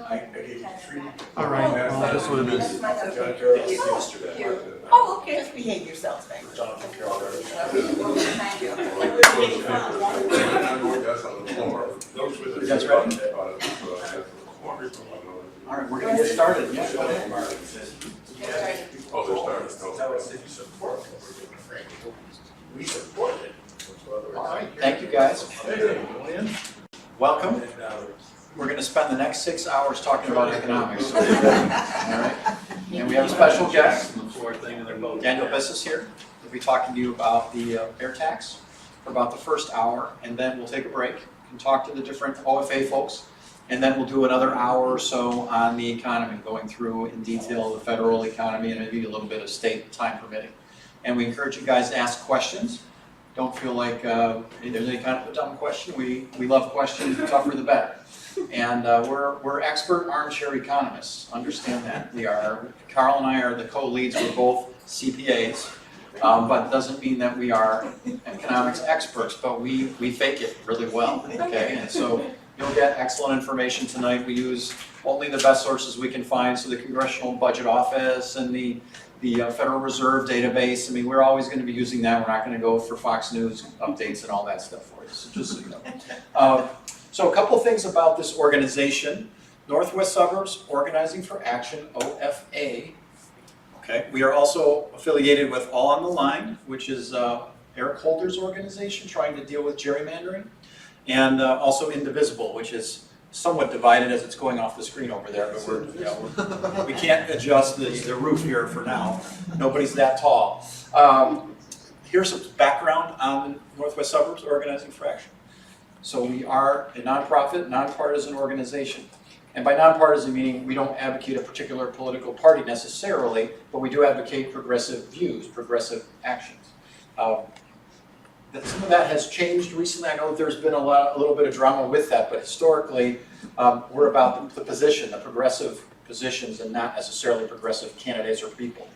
I gave you 3. All right, well, this one is. Oh, okay. Just behave yourselves, baby. Jonathan Carroll. Thank you. That's right. All right, we're going to get started. Yeah, go ahead. We support it. All right, thank you guys. Welcome. We're going to spend the next 6 hours talking about economics. All right. And we have a special guest, Daniel Bissus here. He'll be talking to you about the air tax for about the first hour, and then we'll take a break and talk to the different OFA folks. And then we'll do another hour or so on the economy, going through in detail the federal economy and maybe a little bit of state, time permitting. And we encourage you guys to ask questions. Don't feel like there's any kind of a dumb question. We love questions, the tougher the better. And we're expert armchair economists. Understand that. We are. Carl and I are the co-leads. We're both CPAs, but it doesn't mean that we are economics experts. But we fake it really well. Okay, and so you'll get excellent information tonight. We use only the best sources we can find. So the Congressional Budget Office and the Federal Reserve database. I mean, we're always going to be using that. We're not going to go for Fox News updates and all that stuff for you. So just so you know. So a couple things about this organization, Northwest Suburbs Organizing for Action, OFA. Okay, we are also affiliated with All on the Line, which is Eric Holder's organization trying to deal with gerrymandering, and also Indivisible, which is somewhat divided as it's going off the screen over there, but we can't adjust the roof here for now. Nobody's that tall. Here's some background on Northwest Suburbs Organizing for Action. So we are a nonprofit, nonpartisan organization. And by nonpartisan meaning we don't advocate a particular political party necessarily, but we do advocate progressive views, progressive actions. Some of that has changed recently. I know that there's been a little bit of drama with that, but historically we're about the position, the progressive positions, and not necessarily progressive candidates or people.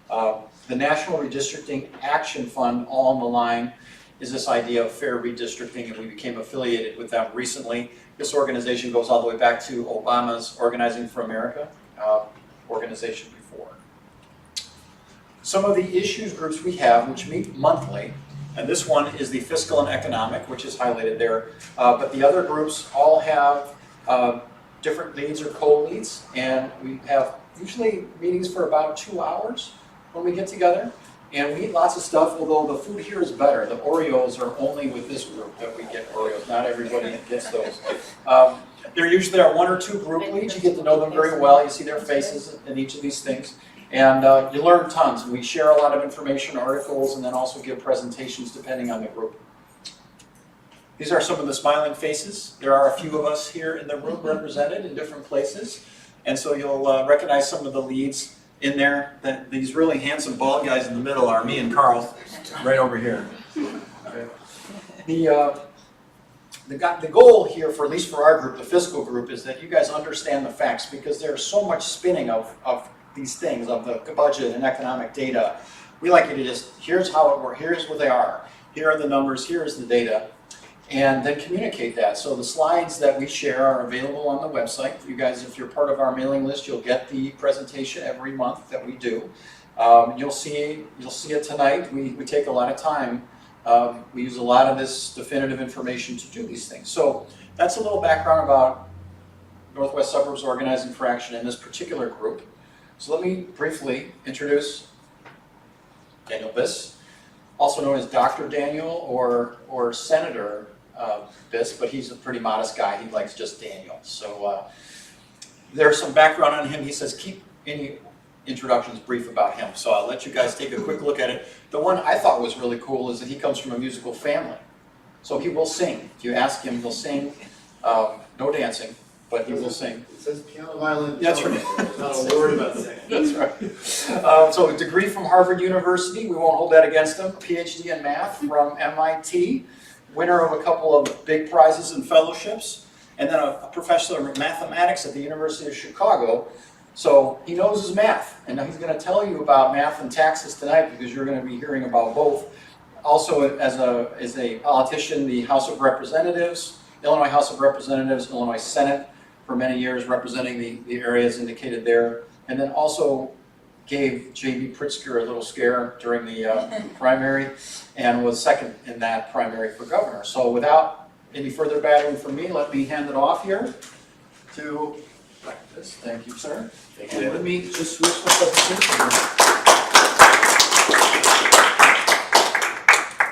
The National Redistricting Action Fund, All on the Line, is this idea of fair redistricting, and we became affiliated with them recently. This organization goes all the way back to Obama's Organizing for America organization before. Some of the issues groups we have, which meet monthly, and this one is the Fiscal and Economic, which is highlighted there, but the other groups all have different leads or co-leads, and we have usually meetings for about 2 hours when we get together. And we eat lots of stuff, although the food here is better. The Oreos are only with this group that we get Oreos. Not everybody gets those. There usually are 1 or 2 group leads. You get to know them very well. You see their faces in each of these things. And you learn tons. We share a lot of information, articles, and then also give presentations depending on the group. These are some of the smiling faces. There are a few of us here in the room represented in different places. And so you'll recognize some of the leads in there. These really handsome bald guys in the middle are me and Carl, right over here. Okay. The goal here, for at least for our group, the fiscal group, is that you guys understand the facts, because there's so much spinning of these things, of the budget and economic data. We like you to just, here's how it works, here's what they are, here are the numbers, here's the data, and then communicate that. So the slides that we share are available on the website. You guys, if you're part of our mailing list, you'll get the presentation every month that we do. You'll see it tonight. We take a lot of time. We use a lot of this definitive information to do these things. So that's a little background about Northwest Suburbs Organizing for Action in this particular group. So let me briefly introduce Daniel Biss, also known as Dr. Daniel or Senator Biss, but he's a pretty modest guy. He likes just Daniel. So there's some background on him. He says keep any introductions brief about him. So I'll let you guys take a quick look at it. The one I thought was really cool is that he comes from a musical family. So he will sing. If you ask him, he'll sing. No dancing, but he will sing. It says piano, violin. That's right. Not a word about singing. That's right. So a degree from Harvard University. We won't hold that against him. PhD in math from MIT. Winner of a couple of big prizes and fellowships. And then a professor of mathematics at the University of Chicago. So he knows his math. And he's going to tell you about math and taxes tonight, because you're going to be hearing about both. Also, as a politician, the House of Representatives, Illinois House of Representatives, Illinois Senate, for many years representing the areas indicated there, and then also gave J.B. Pritzker a little scare during the primary and was second in that primary for governor. So without any further battling from me, let me hand it off here to practice. Thank you, sir. Thank you, And David. let me just switch my presentation.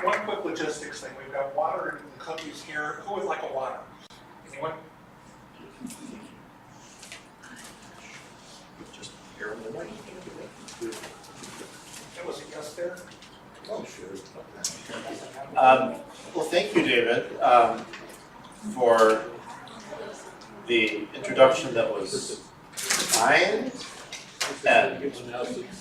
One quick logistics thing, we've got water and cookies here. Who would like a water? Anyone? Just here on the right. There was a guest there? Oh, sure. Well, thank you, David, for the introduction that was kind and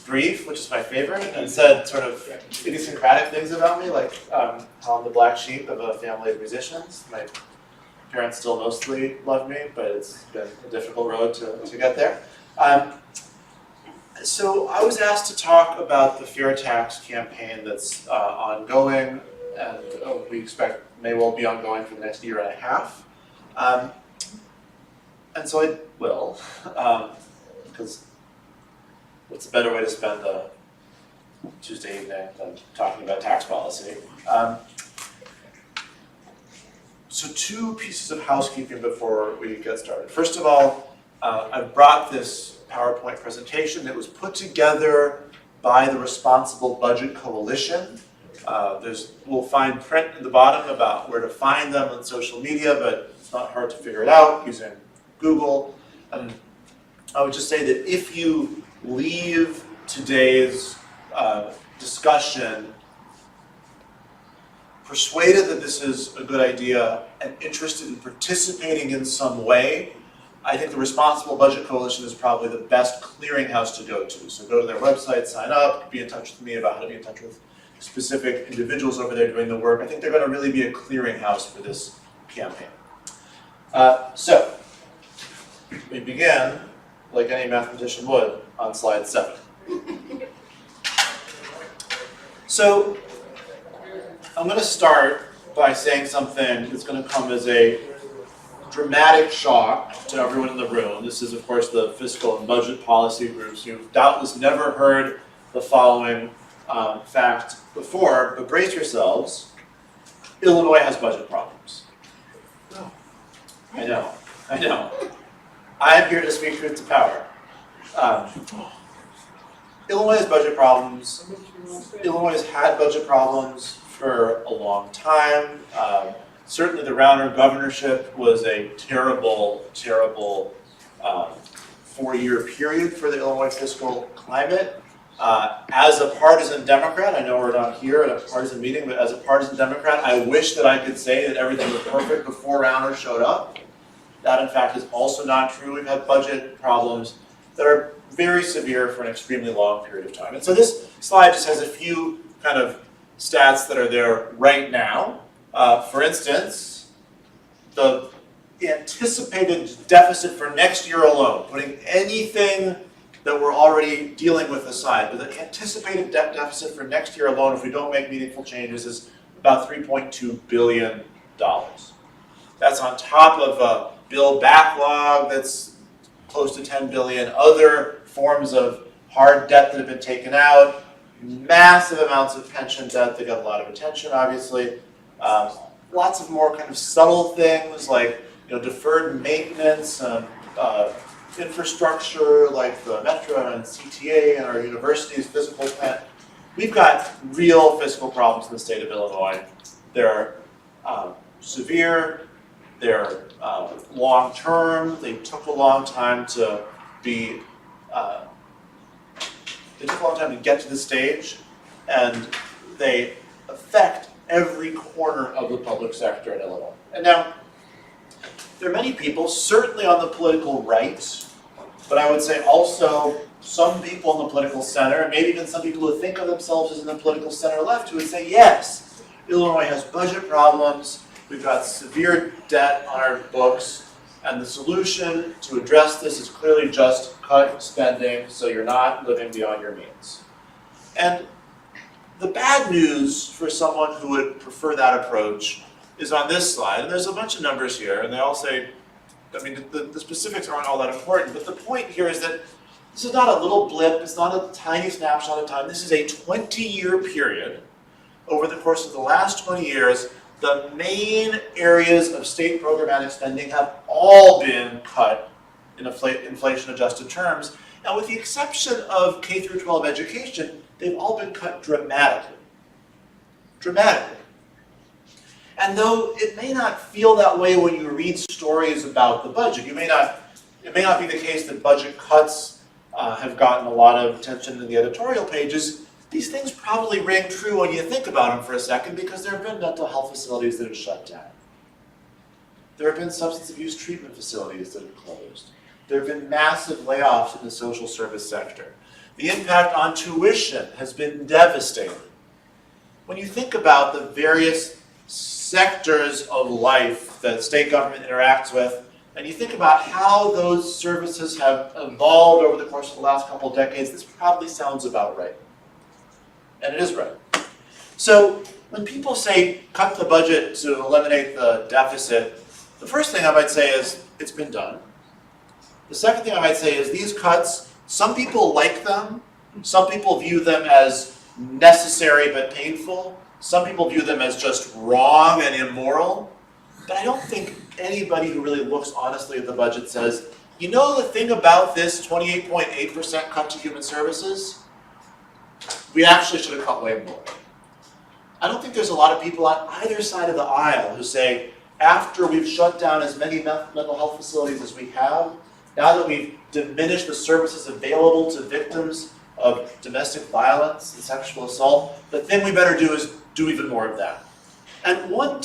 brief, which is my favorite, and said sort of idiosyncratic things about me, like how I'm the black sheep of a family of musicians. My parents still mostly love me, but it's been a difficult road to get there. So I was asked to talk about the fear tax campaign that's ongoing, and we expect may well be ongoing for the next year and a half. And so I will, because what's a better way to spend a Tuesday evening than talking about tax policy? So two pieces of housekeeping before we get started. First of all, I've brought this PowerPoint presentation that was put together by the Responsible Budget Coalition. We'll find print at the bottom about where to find them on social media, but it's not hard to figure it out using Google. I would just say that if you leave today's discussion persuaded that this is a good idea and interested in participating in some way, I think the Responsible Budget Coalition is probably the best clearinghouse to go to. So go to their website, sign up, be in touch with me about how to be in touch with specific individuals over there doing the work. I think they're going to really be a clearinghouse for this campaign. So we begin, like any mathematician would, on slide 7. So I'm going to start by saying something that's going to come as a dramatic shock to everyone in the room. This is, of course, the Fiscal and Budget Policy groups. You've doubtless never heard the following fact before, but brace yourselves. Illinois has budget problems. I know. I'm here to speak truth to power. Illinois has budget problems. Illinois has had budget problems for a long time. Certainly the Rauner governorship was a terrible, terrible 4-year period for the Illinois fiscal climate. As a partisan Democrat, I know we're not here at a partisan meeting, but as a partisan Democrat, I wish that I could say that everything was perfect before Rauner showed up. That, in fact, is also not true. We've had budget problems that are very severe for an extremely long period of time. And so this slide just has a few kind of stats that are there right now. For instance, the anticipated deficit for next year alone, putting anything that we're already dealing with aside, but the anticipated debt deficit for next year alone, if we don't make meaningful changes, is about $3.2 billion. That's on top of a bill backlog that's close to $10 billion, other forms of hard debt that have been taken out, massive amounts of pension debt that got a lot of attention, obviously. Lots of more kind of subtle things like deferred maintenance, infrastructure like the metro and CTA and our university's physical plant. We've got real fiscal problems in the state of Illinois. They're severe, they're long-term, they took a long time to be, they took a long time to get to this stage, and they affect every corner of the public sector in Illinois. And now, there are many people, certainly on the political right, but I would say also some people in the political center, and maybe even some people who think of themselves as in the political center left, who would say, yes, Illinois has budget problems, we've got severe debt on our books, and the solution to address this is clearly just cut spending so you're not living beyond your means. And the bad news for someone who would prefer that approach is on this slide, and there's a bunch of numbers here, and they all say I mean, the specifics aren't all that important, but the point here is that this is not a little blip, it's not a tiny snapshot of time, this is a 20-year period. Over the course of the last 20 years, the main areas of state programmatic spending have all been cut in inflation-adjusted terms, and with the exception of K through 12 education, they've all been cut dramatically. Dramatically. And though it may not feel that way when you read stories about the budget, it may not be the case that budget cuts have gotten a lot of attention in the editorial pages. These things probably ring true when you think about them for a second, because there have been mental health facilities that have shut down. There have been substance abuse treatment facilities that have closed. There have been massive layoffs in the social service sector. The impact on tuition has been devastating. When you think about the various sectors of life that state government interacts with, and you think about how those services have evolved over the course of the last couple of decades, this probably sounds about right. And it is right. So when people say cut the budget to eliminate the deficit, the first thing I might say is it's been done. The second thing I might say is these cuts, some people like them, some people view them as necessary but painful, some people view them as just wrong and immoral, but I don't think anybody who really looks honestly at the budget says, you know the thing about this 28.8% cut to human services? We actually should have cut way more. I don't think there's a lot of people on either side of the aisle who say, after we've shut down as many mental health facilities as we have, now that we've diminished the services available to victims of domestic violence and sexual assault, the thing we better do is do even more of that. And one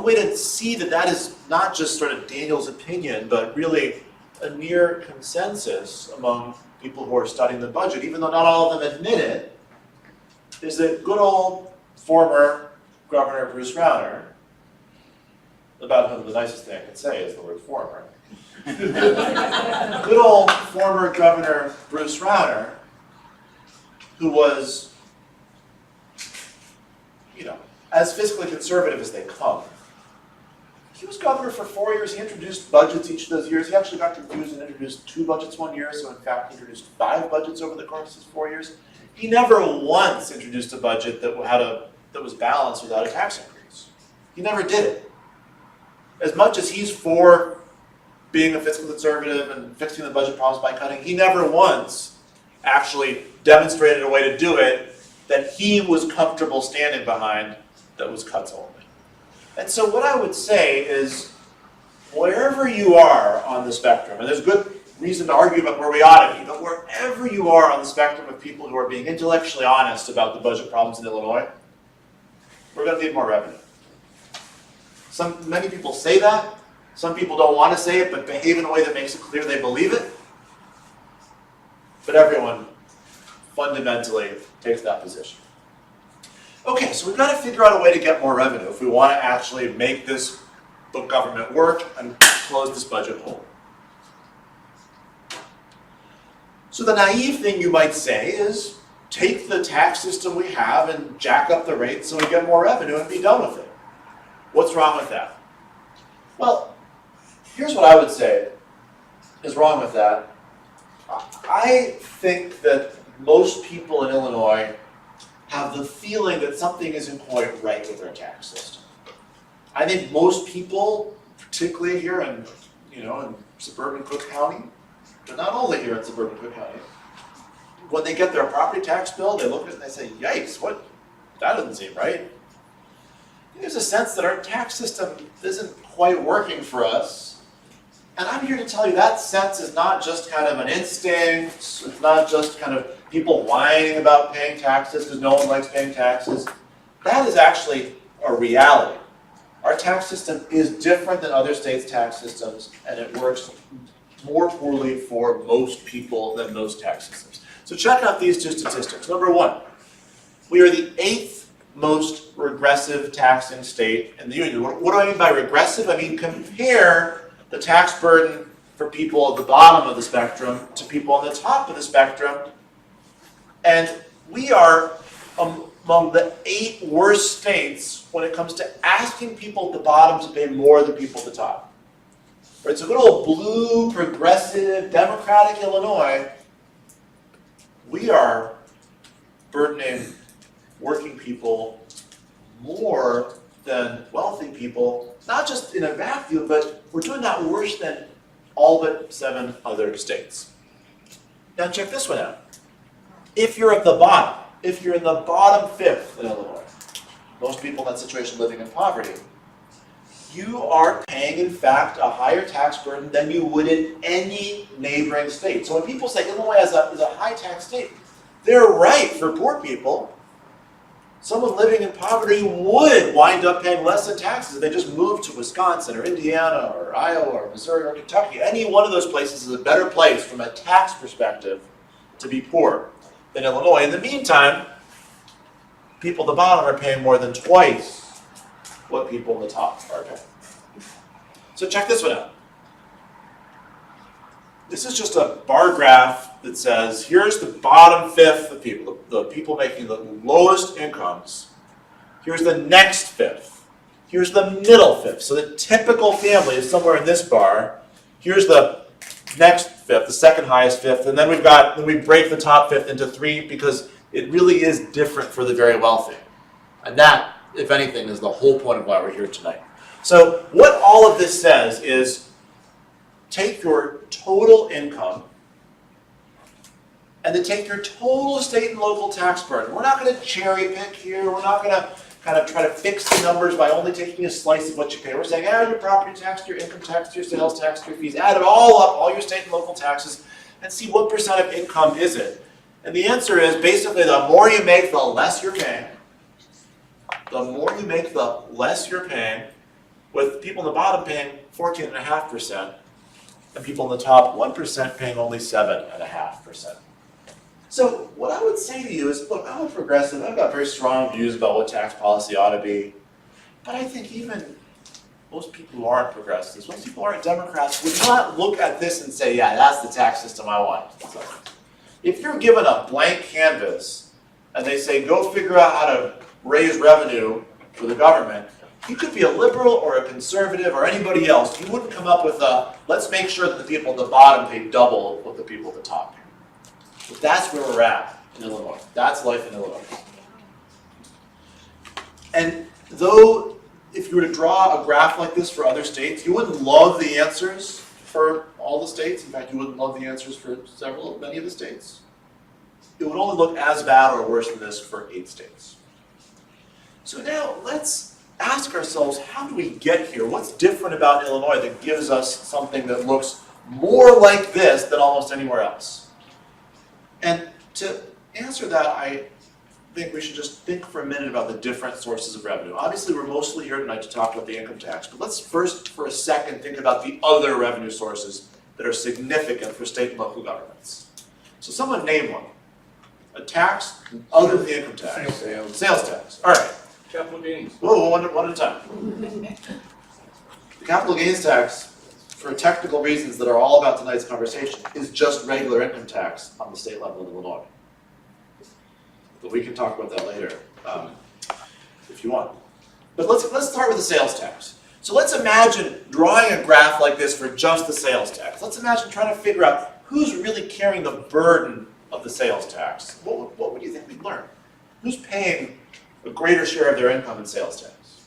way to see that that is not just sort of Daniel's opinion, but really a near consensus among people who are studying the budget, even though not all of them admit it, is that good old former Governor Bruce Rauner, about whom the nicest thing I can say is the word former, good old former Governor Bruce Rauner, who was, as fiscally conservative as they come. He was governor for 4 years. He introduced budgets each of those years. He actually got confused and introduced 2 budgets one year, so in fact he introduced 5 budgets over the course of his 4 years. He never once introduced a budget that was balanced without a tax increase. He never did it. As much as he's for being a fiscal conservative and fixing the budget problems by cutting, he never once actually demonstrated a way to do it that he was comfortable standing behind that was cuts only. And so what I would say is, wherever you are on the spectrum, and there's good reason to argue about where we ought to be, but wherever you are on the spectrum of people who are being intellectually honest about the budget problems in Illinois, we're going to need more revenue. Many people say that. Some people don't want to say it, but behave in a way that makes it clear they believe it. But everyone fundamentally takes that position. Okay, so we've got to figure out a way to get more revenue if we want to actually make this government work and close this budget hole. So the naive thing you might say is, take the tax system we have and jack up the rates so we get more revenue and be done with it. What's wrong with that? Well, here's what I would say is wrong with that. I think that most people in Illinois have the feeling that something isn't quite right with our tax system. I think most people, particularly here in suburban Cook County, but not only here in suburban Cook County, when they get their property tax bill, they look at it and they say, yikes, that doesn't seem right. There's a sense that our tax system isn't quite working for us. And I'm here to tell you that sense is not just kind of an instinct, it's not just kind of people whining about paying taxes because no one likes paying taxes. That is actually a reality. Our tax system is different than other states' tax systems, and it works more poorly for most people than most tax systems. So check out these 2 statistics. Number 1, we are the 8th most regressive taxing state in the union. What do I mean by regressive? I mean compare the tax burden for people at the bottom of the spectrum to people on the top of the spectrum. And we are among the 8 worst states when it comes to asking people at the bottom to pay more than people at the top. Right, so good old blue, progressive, democratic Illinois, we are burdening working people more than wealthy people, not just in a vacuum, but we're doing that worse than all but 7 other states. Now check this one out. If you're at the bottom, if you're in the bottom 5th in Illinois, most people in that situation living in poverty, you are paying, in fact, a higher tax burden than you would in any neighboring state. So when people say Illinois is a high tax state, they're right for poor people. Someone living in poverty would wind up paying less in taxes if they just moved to Wisconsin or Indiana or Iowa or Missouri or Kentucky. Any one of those places is a better place from a tax perspective to be poor than Illinois. In the meantime, people at the bottom are paying more than twice what people in the top are paying. So check this one out. This is just a bar graph that says, here's the bottom 5th of people, the people making the lowest incomes. Here's the next 5th. Here's the middle 5th. So the typical family is somewhere in this bar. Here's the next 5th, the second highest 5th, and then we break the top 5th into 3 because it really is different for the very wealthy. And that, if anything, is the whole point of why we're here tonight. So what all of this says is, take your total income and then take your total state and local tax burden. We're not going to cherry pick here. We're not going to kind of try to fix the numbers by only taking a slice of what you pay. We're saying add your property tax, your income tax, your sales tax, your fees, add it all up, all your state and local taxes, and see what percent of income is it. And the answer is basically the more you make, the less you're paying. The more you make, the less you're paying, with people in the bottom paying 14.5%, and people in the top 1% paying only 7.5%. So what I would say to you is, look, I'm a progressive, I've got very strong views about what tax policy ought to be, but I think even most people who aren't progressives, most people who aren't Democrats, would not look at this and say, yeah, that's the tax system I want. So, if you're given a blank canvas and they say, go figure out how to raise revenue for the government, you could be a liberal or a conservative or anybody else. You wouldn't come up with a, let's make sure that the people at the bottom pay double what the people at the top pay. But that's where we're at in Illinois. That's life in Illinois. And though, if you were to draw a graph like this for other states, you wouldn't love the answers for all the states. In fact, you wouldn't love the answers for many of the states. It would only look as bad or worse than this for 8 states. So now let's ask ourselves, how do we get here? What's different about Illinois that gives us something that looks more like this than almost anywhere else? And to answer that, I think we should just think for a minute about the different sources of revenue. Obviously, we're mostly here tonight to talk about the income tax, but let's first, for a second, think about the other revenue sources that are significant for state and local governments. So someone name one. A tax other than the income tax. Sales tax. All right. Capital gains. Whoa, one at a time. The capital gains tax, for technical reasons that are all about tonight's conversation, is just regular income tax on the state level in Illinois. But we can talk about that later, if you want. But let's start with the sales tax. So let's imagine drawing a graph like this for just the sales tax. Let's imagine trying to figure out who's really carrying the burden of the sales tax. What would you think we'd learn? Who's paying a greater share of their income in sales tax?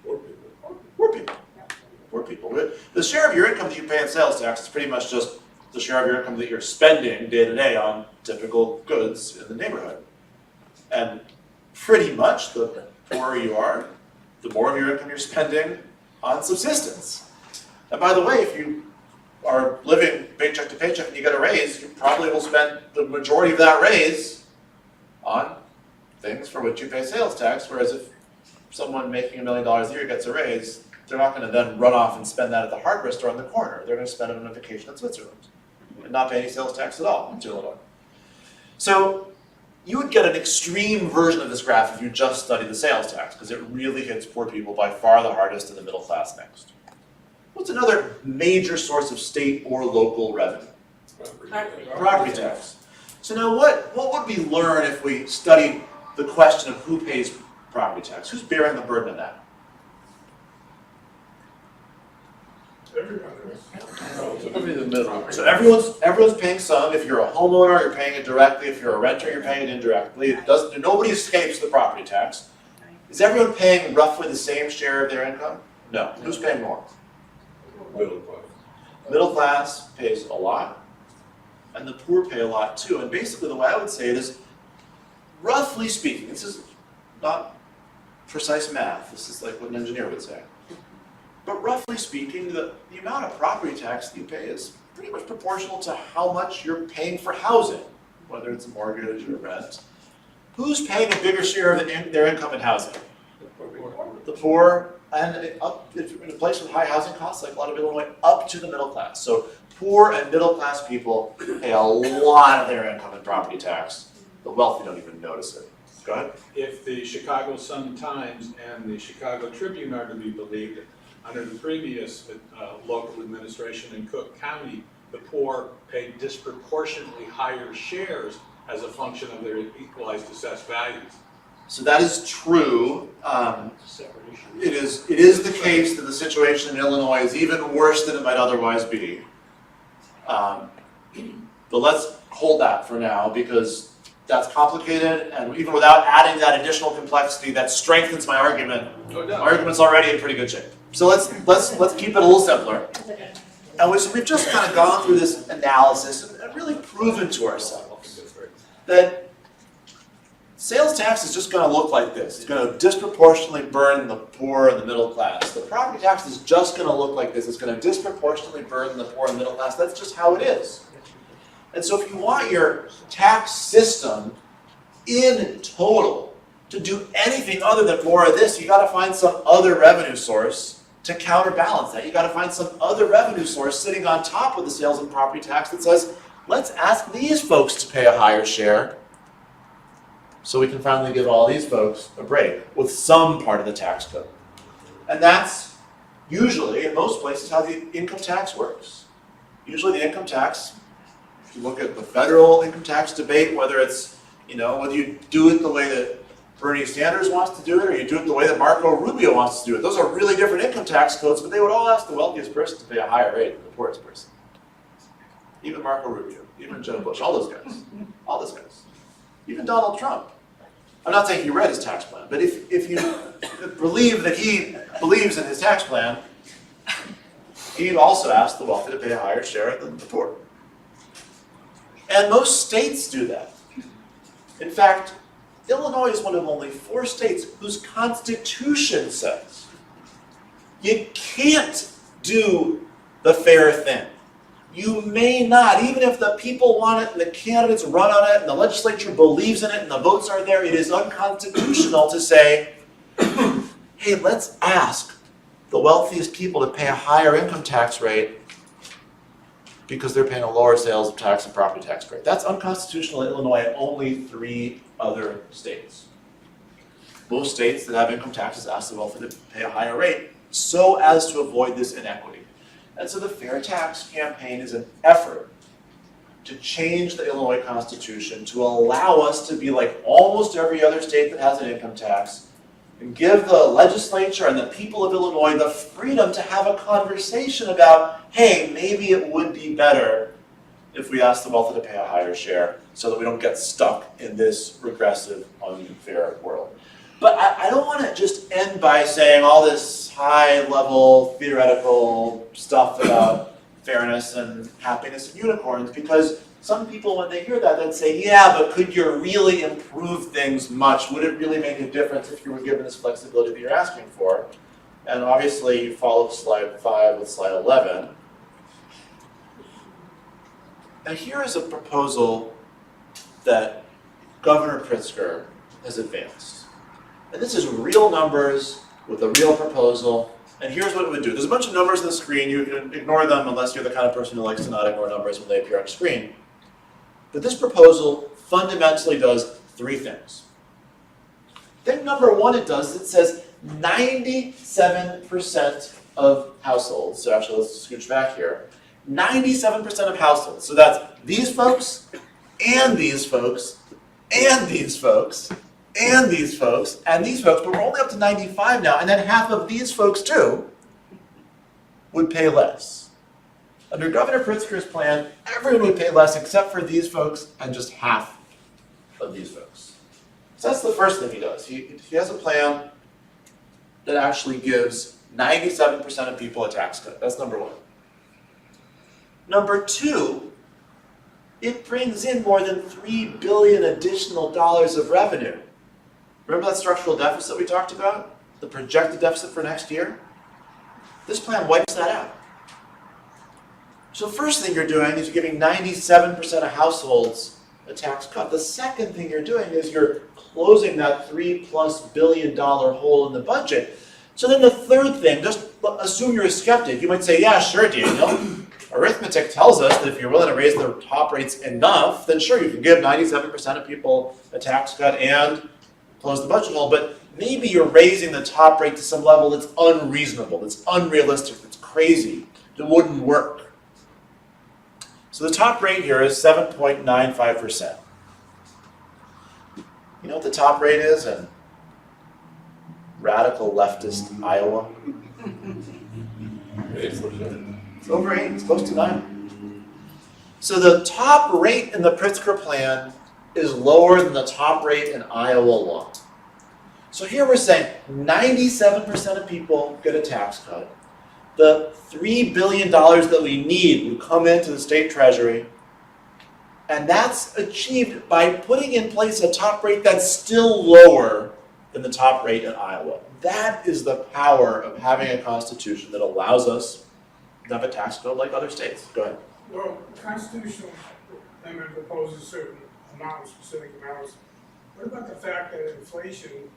Poor people. Poor people. Poor people. The share of your income that you pay in sales tax is pretty much just the share of your income that you're spending day to day on typical goods in the neighborhood. And pretty much the poorer you are, the more of your income you're spending on subsistence. And by the way, if you are living paycheck to paycheck and you get a raise, you probably will spend the majority of that raise on things for which you pay sales tax, whereas if someone making $1 million a year gets a raise, they're not going to then run off and spend that at the hardware store on the corner. They're going to spend it on a vacation in Switzerland and not pay any sales tax at all to Illinois. So you would get an extreme version of this graph if you just studied the sales tax, because it really hits poor people by far the hardest and the middle class next. What's another major source of state or local revenue? Property tax. So now what would we learn if we studied the question of who pays property tax? Who's bearing the burden of that? Everybody. Maybe the middle. So everyone's paying some. If you're a homeowner, you're paying it directly. If you're a renter, you're paying it indirectly. Nobody escapes the property tax. Is everyone paying roughly the same share of their income? No. Who's paying more? Middle class. Middle class pays a lot, and the poor pay a lot too. And basically the way I would say it is, roughly speaking, this is not precise math, this is like what an engineer would say. But roughly speaking, the amount of property tax that you pay is pretty much proportional to how much you're paying for housing, whether it's a mortgage or rent. Who's paying a bigger share of their income in housing? The poor, and up in a place with high housing costs, like a lot of Illinois, up to the middle class. So poor and middle class people pay a lot of their income in property tax. The wealthy don't even notice it. Go ahead. If the Chicago Sun-Times and the Chicago Tribune are to be believed, under the previous local administration in Cook County, the poor paid disproportionately higher shares as a function of their equalized assessed values. So that is true. It is the case that the situation in Illinois is even worse than it might otherwise be. But let's hold that for now, because that's complicated, and even without adding that additional complexity, that strengthens my argument. No My doubt. argument's already in pretty good shape. So let's keep it a little simpler. And so we've just kind of gone through this analysis and really proven to ourselves that sales tax is just going to look like this. It's going to disproportionately burden the poor and the middle class. The property tax is just going to look like this. It's going to disproportionately burden the poor and middle class. That's just how it is. And so if you want your tax system in total to do anything other than more of this, you got to find some other revenue source to counterbalance that. You got to find some other revenue source sitting on top of the sales and property tax that says, let's ask these folks to pay a higher share so we can finally give all these folks a break with some part of the tax code. And that's usually, in most places, how the income tax works. Usually the income tax, if you look at the federal income tax debate, whether it's, whether you do it the way that Bernie Sanders wants to do it, or you do it the way that Marco Rubio wants to do it. Those are really different income tax codes, but they would all ask the wealthiest person to pay a higher rate than the poorest person. Even Marco Rubio, even Joe Bush, all those guys. Even Donald Trump. I'm not saying he read his tax plan, but if you believe that he believes in his tax plan, he also asked the wealthy to pay a higher share than the poor. And most states do that. In fact, Illinois is one of only 4 states whose constitution says you can't do the fair thing. You may not, even if the people want it and the candidates run on it and the legislature believes in it and the votes are there, it is unconstitutional to say, hey, let's ask the wealthiest people to pay a higher income tax rate because they're paying a lower sales tax and property tax rate. That's unconstitutional in Illinois and only 3 other states. Most states that have income taxes ask the wealthy to pay a higher rate so as to avoid this inequity. And so the Fair Tax Campaign is an effort to change the Illinois Constitution to allow us to be like almost every other state that has an income tax and give the legislature and the people of Illinois the freedom to have a conversation about, hey, maybe it would be better if we ask the wealthy to pay a higher share so that we don't get stuck in this regressive, unfair world. But I don't want to just end by saying all this high-level theoretical stuff about fairness and happiness and unicorns, because some people, when they hear that, then say, yeah, but could you really improve things much? Would it really make a difference if you were given this flexibility that you're asking for? And obviously, you follow slide 5 with slide 11. Now here is a proposal that Governor Pritzker has advanced. And this is real numbers with a real proposal. And here's what it would do. There's a bunch of numbers on the screen. You can ignore them unless you're the kind of person who likes to not ignore numbers when they appear on screen. But this proposal fundamentally does 3 things. Thing number 1 it does is it says 97% of households, so actually let's scooch back here, 97% of households, so that's these folks, and these folks, and these folks, and these folks, and these folks, but we're only up to 95 now, and then half of these folks too would pay less. Under Governor Pritzker's plan, everyone would pay less except for these folks and just half of these folks. So that's the first thing he does. He has a plan that actually gives 97% of people a tax cut. That's number one. Number two, it brings in more than $3 billion additional dollars of revenue. Remember that structural deficit we talked about? The projected deficit for next year? This plan wipes that out. So first thing you're doing is you're giving 97% of households a tax cut. The second thing you're doing is you're closing that $3+ billion hole in the budget. So then the third thing, just assume you're a skeptic. You might say, yeah, sure, Daniel. Arithmetic tells us that if you're willing to raise the top rates enough, then sure, you can give 97% of people a tax cut and close the budget hole. But maybe you're raising the top rate to some level that's unreasonable, that's unrealistic, that's crazy, that wouldn't work. So the top rate here is 7.95%. You know what the top rate is in radical leftist Iowa? It's over 8, it's close to 9. So the top rate in the Pritzker plan is lower than the top rate in Iowa law. So here we're saying 97% of people get a tax cut. The $3 billion that we need will come into the state treasury, and that's achieved by putting in place a top rate that's still lower than the top rate in Iowa. That is the power of having a constitution that allows us to have a tax code like other states. Go ahead. Well, the constitutional amendment proposes certain amounts, specific amounts. What about the fact that inflation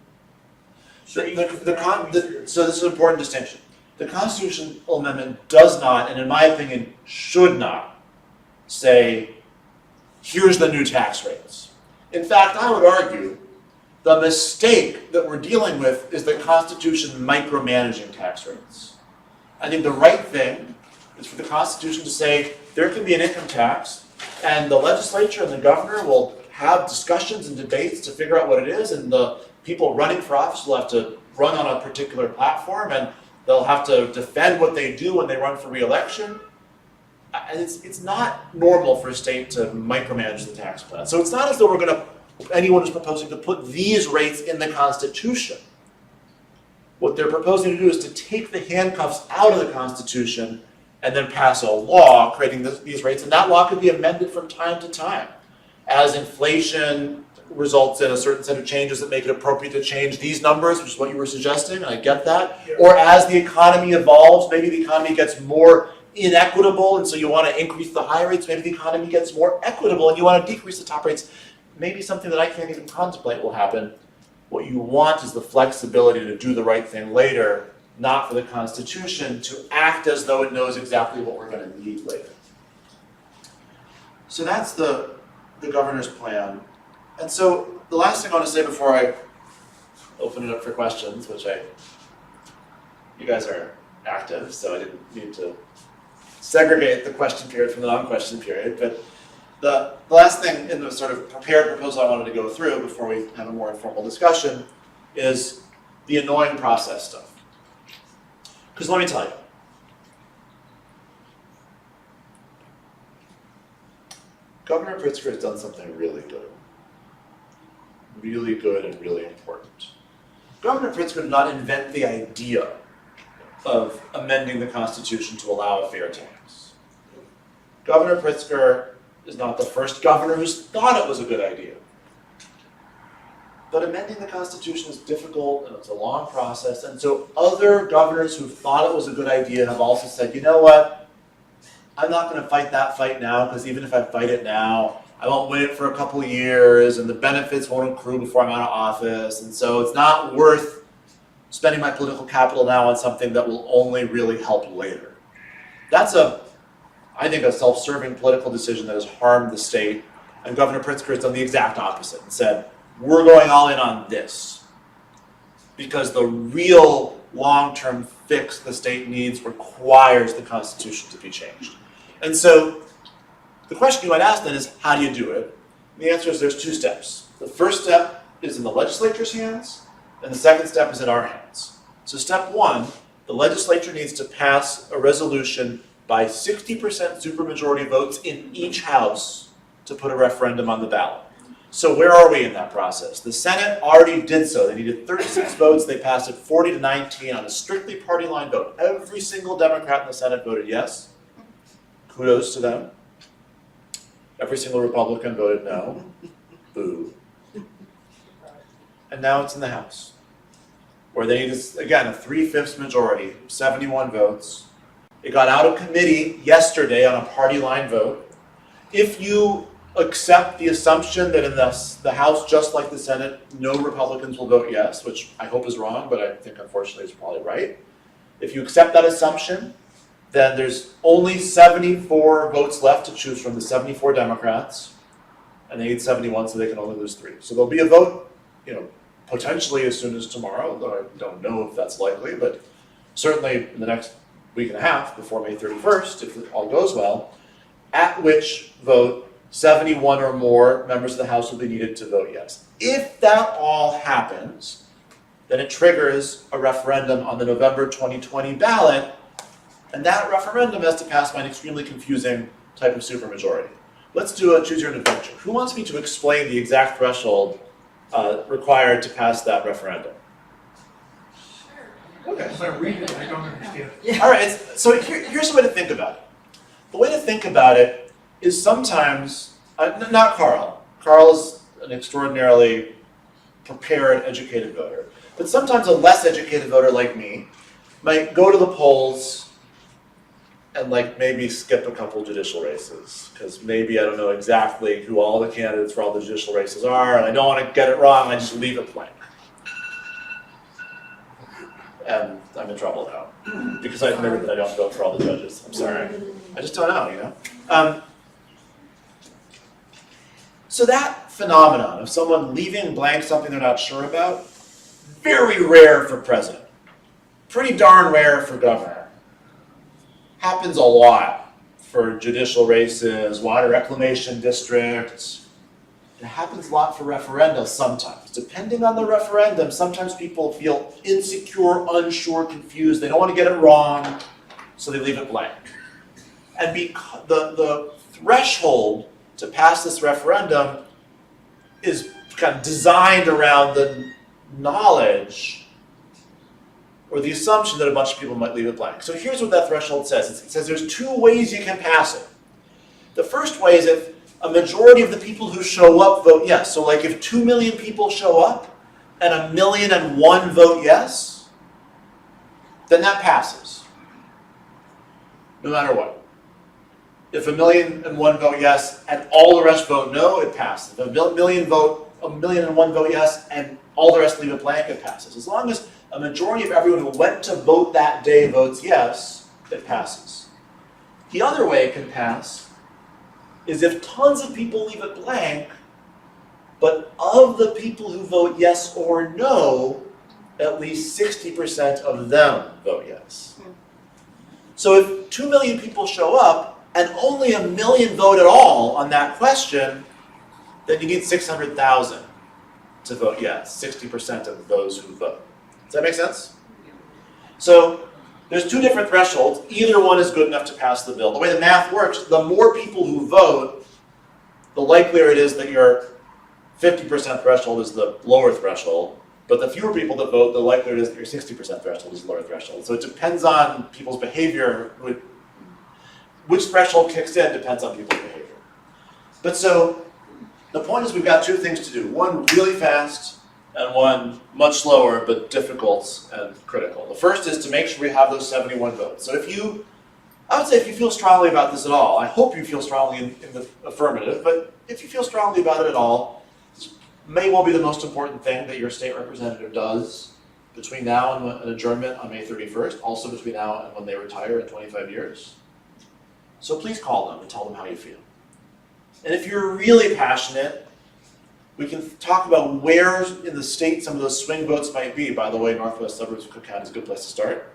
changes So this is an important distinction. The constitutional amendment does not, and in my opinion, should not, say, here's the new tax rates. In fact, I would argue the mistake that we're dealing with is the Constitution micromanaging tax rates. I think the right thing is for the Constitution to say there can be an income tax, and the legislature and the governor will have discussions and debates to figure out what it is, and the people running for office will have to run on a particular platform, and they'll have to defend what they do when they run for re-election. And it's not normal for a state to micromanage the tax plan. So it's not as though anyone is proposing to put these rates in the Constitution. What they're proposing to do is to take the handcuffs out of the Constitution and then pass a law creating these rates. And that law could be amended from time to time as inflation results in a certain set of changes that make it appropriate to change these numbers, which is what you were suggesting, and I get that. Yeah. Or as the economy evolves, maybe the economy gets more inequitable, and so you want to increase the high rates. Maybe the economy gets more equitable, and you want to decrease the top rates. Maybe something that I can't even contemplate will happen. What you want is the flexibility to do the right thing later, not for the Constitution to act as though it knows exactly what we're going to need later. So that's the governor's plan. And so the last thing I want to say before I open it up for questions, you guys are active, so I didn't need to segregate the question period from the non-question period, but the last thing in the sort of prepared proposal I wanted to go through before we have a more informal discussion is the annoying process stuff. Because let me tell you, Governor Pritzker has done something really good. Really good and really important. Governor Pritzker did not invent the idea of amending the Constitution to allow a fair tax. Governor Pritzker is not the first governor who's thought it was a good idea. But amending the Constitution is difficult and it's a long process, and so other governors who thought it was a good idea have also said, you know what, I'm not going to fight that fight now, because even if I fight it now, I won't win it for a couple of years, and the benefits won't accrue before I'm out of office, and so it's not worth spending my political capital now on something that will only really help later. That's I think, a self-serving political decision that has harmed the state, and Governor Pritzker has done the exact opposite and said, we're going all in on this, because the real long-term fix the state needs requires the Constitution to be changed. And so the question you might ask then is, how do you do it? And the answer is there's two steps. The first step is in the legislature's hands, and the second step is in our hands. So step one, the legislature needs to pass a resolution by 60% supermajority votes in each house to put a referendum on the ballot. So where are we in that process? The Senate already did so. They needed 36 votes. They passed it 40-19 on a strictly party line vote. Every single Democrat in the Senate voted yes. Kudos to them. Every single Republican voted no. Boo. And now it's in the House, where they needed, again, a 3/5 majority, 71 votes. It got out of committee yesterday on a party line vote. If you accept the assumption that in the House, just like the Senate, no Republicans will vote yes, which I hope is wrong, but I think unfortunately is probably right. If you accept that assumption, then there's only 74 votes left to choose from, the 74 Democrats, and they need 71, so they can only lose 3. So there'll be a vote, potentially as soon as tomorrow, though I don't know if that's likely, but certainly in the next week and a half, before May 31st, if it all goes well, at which vote 71 or more members of the House will be needed to vote yes. If that all happens, then it triggers a referendum on the November 2020 ballot, and that referendum has to pass by an extremely confusing type of supermajority. Let's do a choose your own adventure. Who wants me to explain the exact threshold required to pass that referendum? Okay. As I read it, I don't understand. All right, so here's the way to think about it. The way to think about it is sometimes, not Carl. Carl's an extraordinarily prepared, educated voter. But sometimes a less educated voter like me might go to the polls and maybe skip a couple judicial races, because maybe I don't know exactly who all the candidates for all the judicial races are, and I don't want to get it wrong, I just leave it blank. And I'm in trouble now, because I admitted that I don't vote for all the judges. I'm sorry. I just don't know, So that phenomenon of someone leaving blank something they're not sure about, very rare for president. Pretty darn rare for governor. Happens a lot for judicial races, water reclamation districts. It happens a lot for referenda sometimes. Depending on the referendum, sometimes people feel insecure, unsure, confused. They don't want to get it wrong, so they leave it blank. And the threshold to pass this referendum is kind of designed around the knowledge or the assumption that a bunch of people might leave it blank. So here's what that threshold says. It says there's 2 ways you can pass it. The first way is if a majority of the people who show up vote yes. So if 2 million people show up and 1,000,001 vote yes, then that passes, no matter what. If 1,000,001 vote yes and all the rest vote no, it passes. If 1,000,001 vote yes and all the rest leave it blank, it passes. As long as a majority of everyone who went to vote that day votes yes, it passes. The other way it can pass is if tons of people leave it blank, but of the people who vote yes or no, at least 60% of them vote yes. So if 2 million people show up and only 1 million vote at all on that question, then you need 600,000 to vote yes, 60% of those who vote. Does that make sense? So there's 2 different thresholds. Either one is good enough to pass the bill. The way the math works, the more people who vote, the likelier it is that your 50% threshold is the lower threshold. But the fewer people that vote, the likelier it is that your 60% threshold is the lower threshold. So it depends on people's behavior. Which threshold kicks in depends on people's behavior. But so the point is we've got 2 things to do. One really fast, and one much slower but difficult and critical. The first is to make sure we have those 71 votes. So I would say if you feel strongly about this at all, I hope you feel strongly in the affirmative, but if you feel strongly about it at all, this may well be the most important thing that your state representative does between now and an adjournment on May 31st, also between now and when they retire in 25 years. So please call them and tell them how you feel. And if you're really passionate, we can talk about where in the state some of those swing votes might be. By the way, northwest suburbs of Cook County is a good place to start.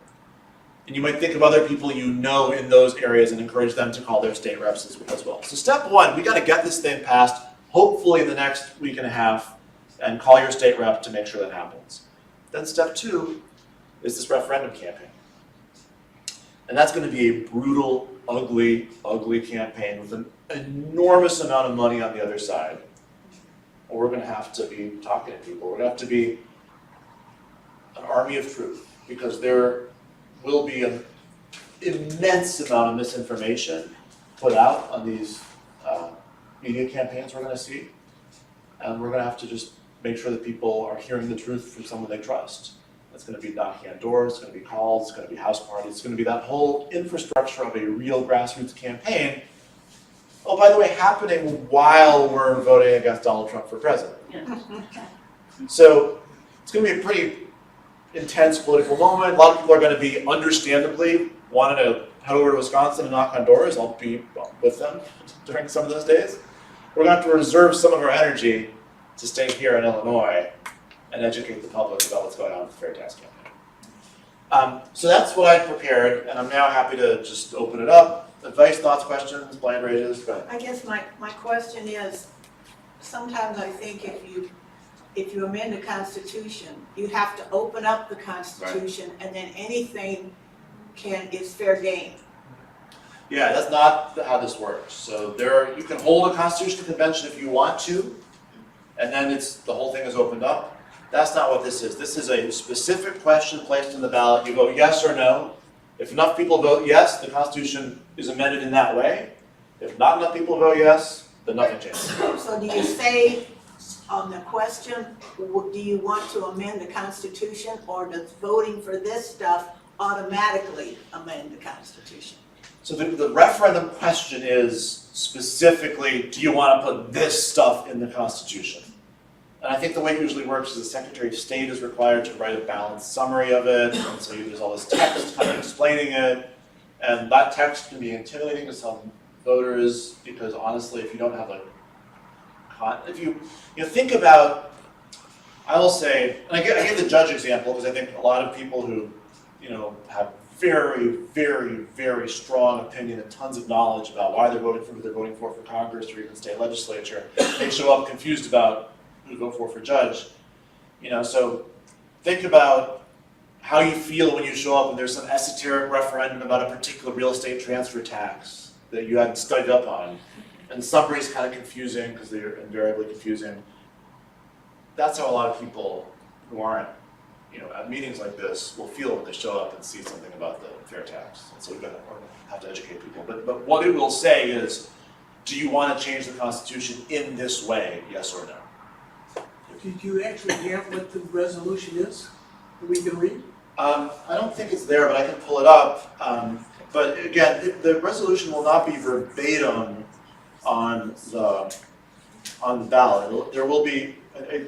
And you might think of other people you know in those areas and encourage them to call their state reps as well. So step 1, we got to get this thing passed, hopefully in the next week and a half, and call your state rep to make sure that happens. Then step 2 is this referendum campaign. And that's going to be a brutal ugly, ugly campaign with an enormous amount of money on the other side, or we're gonna have to be talking to people. We're gonna have to be an army of truth, because there will be an immense amount of misinformation put out on these media campaigns we're gonna see. And we're gonna have to just make sure that people are hearing the truth from someone they trust. It's gonna be knocking on doors, it's gonna be calls, it's gonna be house parties, it's gonna be that whole infrastructure of a real grassroots campaign. Oh, by the way, happening while we're voting against Donald Trump for president. So it's gonna be a pretty intense political moment. A lot of people are gonna be understandably wanting to head over to Wisconsin and knock on doors. I'll be with them during some of those days. We're gonna have to reserve some of our energy to stay here in Illinois and educate the public about what's going on with the fair tax campaign. So that's what I prepared, and I'm now happy to just open it up. Advice, thoughts, questions, blind rages, go ahead. I guess my question is, sometimes I think if you amend the Constitution, you have to open up the Constitution, and then anything is fair game. Yeah, that's not how this works. So you can hold a constitutional convention if you want to, and then the whole thing is opened up. That's not what this is. This is a specific question placed in the ballot. You vote yes or no. If enough people vote yes, the Constitution is amended in that way. If not enough people vote yes, then nothing changes. So do you say on the question, do you want to amend the Constitution, or does voting for this stuff automatically amend the Constitution? So the referendum question is specifically, do you want to put this stuff in the Constitution? And I think the way it usually works is the Secretary of State is required to write a balanced summary of it, and so there's all this text kind of explaining it, and that text can be intimidating to some voters, because honestly, if you don't have if you think about, I will say, and I give the judge example because I think a lot of people who have very, very, very strong opinion and tons of knowledge about why they're voting for who they're voting for Congress or even state legislature, they show up confused about who to vote for judge. So think about how you feel when you show up and there's some esoteric referendum about a particular real estate transfer tax that you hadn't studied up on. And the summary is kind of confusing because they're invariably confusing. That's how a lot of people who aren't at meetings like this will feel when they show up and see something about the fair tax. And so we're going to have to educate people. But what it will say is, do you want to change the Constitution in this way, yes or no? Did you actually have what the resolution is that we can read? I don't think it's there, but I can pull it up. But again, the resolution will not be verbatim on the ballot. There will be, I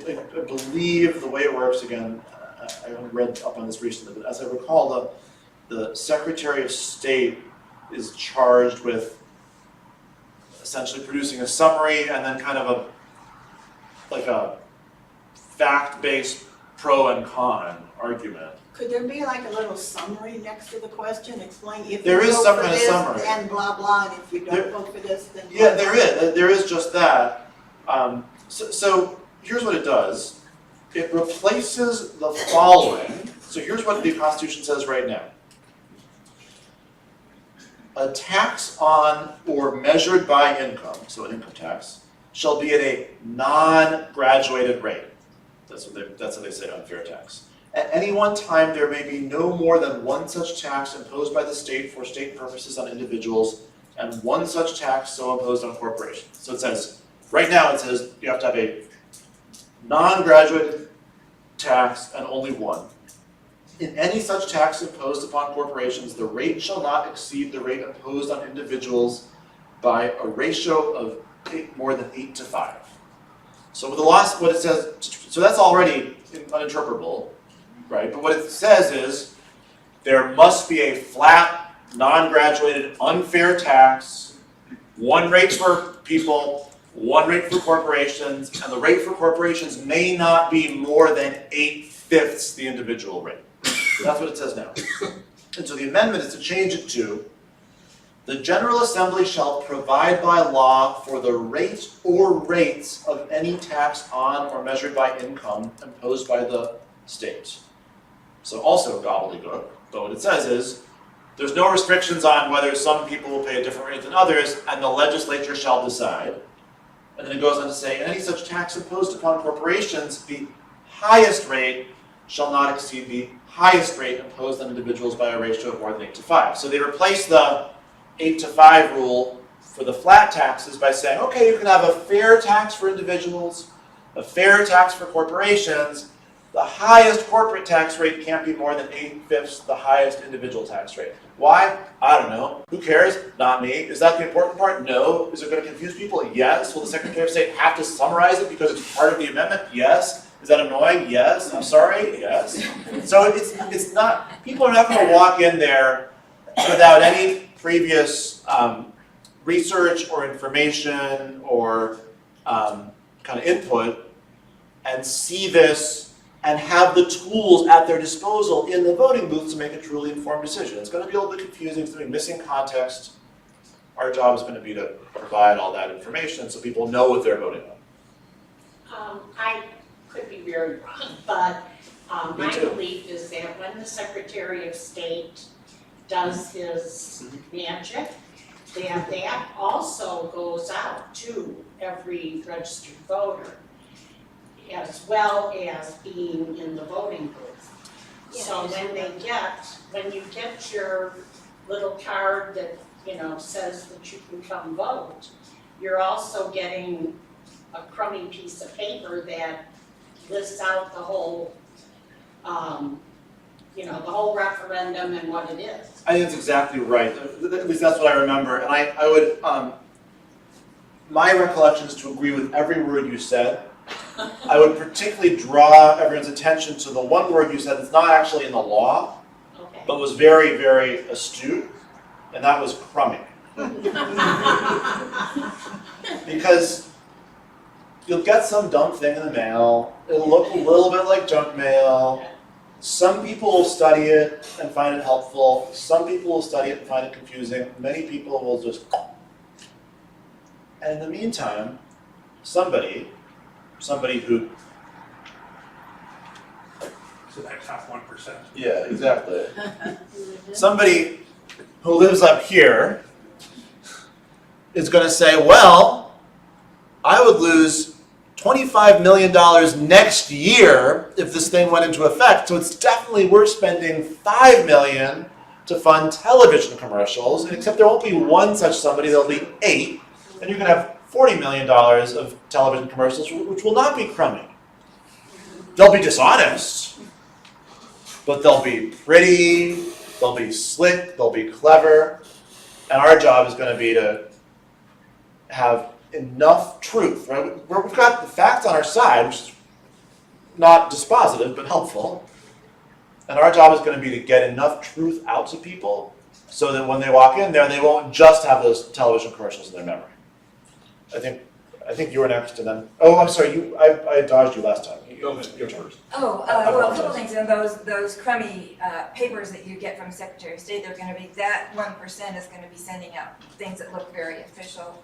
believe the way it works, again, I haven't read up on this recently, but as I recall, the Secretary of State is charged with essentially producing a summary and then kind of a fact-based pro and con argument. Could there be like a little summary next to the question, explain if There you is vote some for kind of this, summary. then blah blah, and if you don't vote for this, then blah, Yeah, blah. there is just that. So here's what it does. It replaces the following. So here's what the Constitution says right now. A tax on or measured by income, so an income tax, shall be at a non-graduated rate. That's what they say on fair tax. At any one time, there may be no more than one such tax imposed by the state for state purposes on individuals, and one such tax so imposed on corporations. So it says, right now it says you have to have a non-graduated tax and only one. In any such tax imposed upon corporations, the rate shall not exceed the rate imposed on individuals by a ratio of more than 8 to 5. So with the last, what it says, so that's already uninterpretable, right? But what it says is there must be a flat, non-graduated, unfair tax, one rate for people, one rate for corporations, and the rate for corporations may not be more than 8/5 the individual rate. So that's what it says now. And so the amendment is to change it to, the General Assembly shall provide by law for the rate or rates of any tax on or measured by income imposed by the state. So also gobbledygook, but what it says is, there's no restrictions on whether some people will pay a different rate than others, and the legislature shall decide. And then it goes on to say, any such tax imposed upon corporations, the highest rate shall not exceed the highest rate imposed on individuals by a ratio of more than 8:5. So they replace the 8:5 rule for the flat taxes by saying, okay, you can have a fair tax for individuals, a fair tax for corporations. The highest corporate tax rate can't be more than 8/5 the highest individual tax rate. Why? I don't know. Who cares? Not me. Is that the important part? No. Is it going to confuse people? Yes. Will the Secretary of State have to summarize it because it's part of the amendment? Yes. Is that annoying? Yes. I'm sorry? Yes. So it's not, people are not going to walk in there without any previous research or information or kind of input and see this and have the tools at their disposal in the voting booth to make a truly informed decision. It's going to be a little bit confusing, it's going to be missing context. Our job is going to be to provide all that information so people know what they're voting on. I could be very wrong, but Me my too. belief is that when the Secretary of State does his magic, that also goes out to every registered voter, as well as being in the voting booth. So when you get your little card that, says that you can come vote, you're also getting a crummy piece of paper that lists out the whole, the whole referendum and what it is. I think that's exactly right. At least that's what I remember. And I would, my recollection is to agree with every word you said. I would particularly draw everyone's attention to the one word you said that's not actually in the law, Okay. but was very, very astute, and that was crummy. Because you'll get some dumb thing in the mail, it'll look a little bit like junk mail. Some people will study it and find it helpful, some people will study it and find it confusing, many people will just... And in the meantime, somebody who... So that top 1%. Yeah, exactly. Somebody who lives up here is going to say, well, I would lose $25 million next year if this thing went into effect, so it's definitely worth spending $5 million to fund television commercials, and except there won't be one such somebody, there'll be 8, and you're going to have $40 million of television commercials, which will not be crummy. They'll be dishonest, but they'll be pretty, they'll be slick, they'll be clever, and our job is going to be to have enough truth, right? We've got the facts on our side, which is not dispositive, but helpful, and our job is going to be to get enough truth out to people so that when they walk in there, they won't just have those television commercials in their memory. I think you were next, and then, oh, I'm sorry, I dodged you last time. Go ahead. Your turn. Oh, well, a couple things, and those crummy papers that you get from Secretary of State, they're gonna be, that 1% is gonna be sending out things that look very official.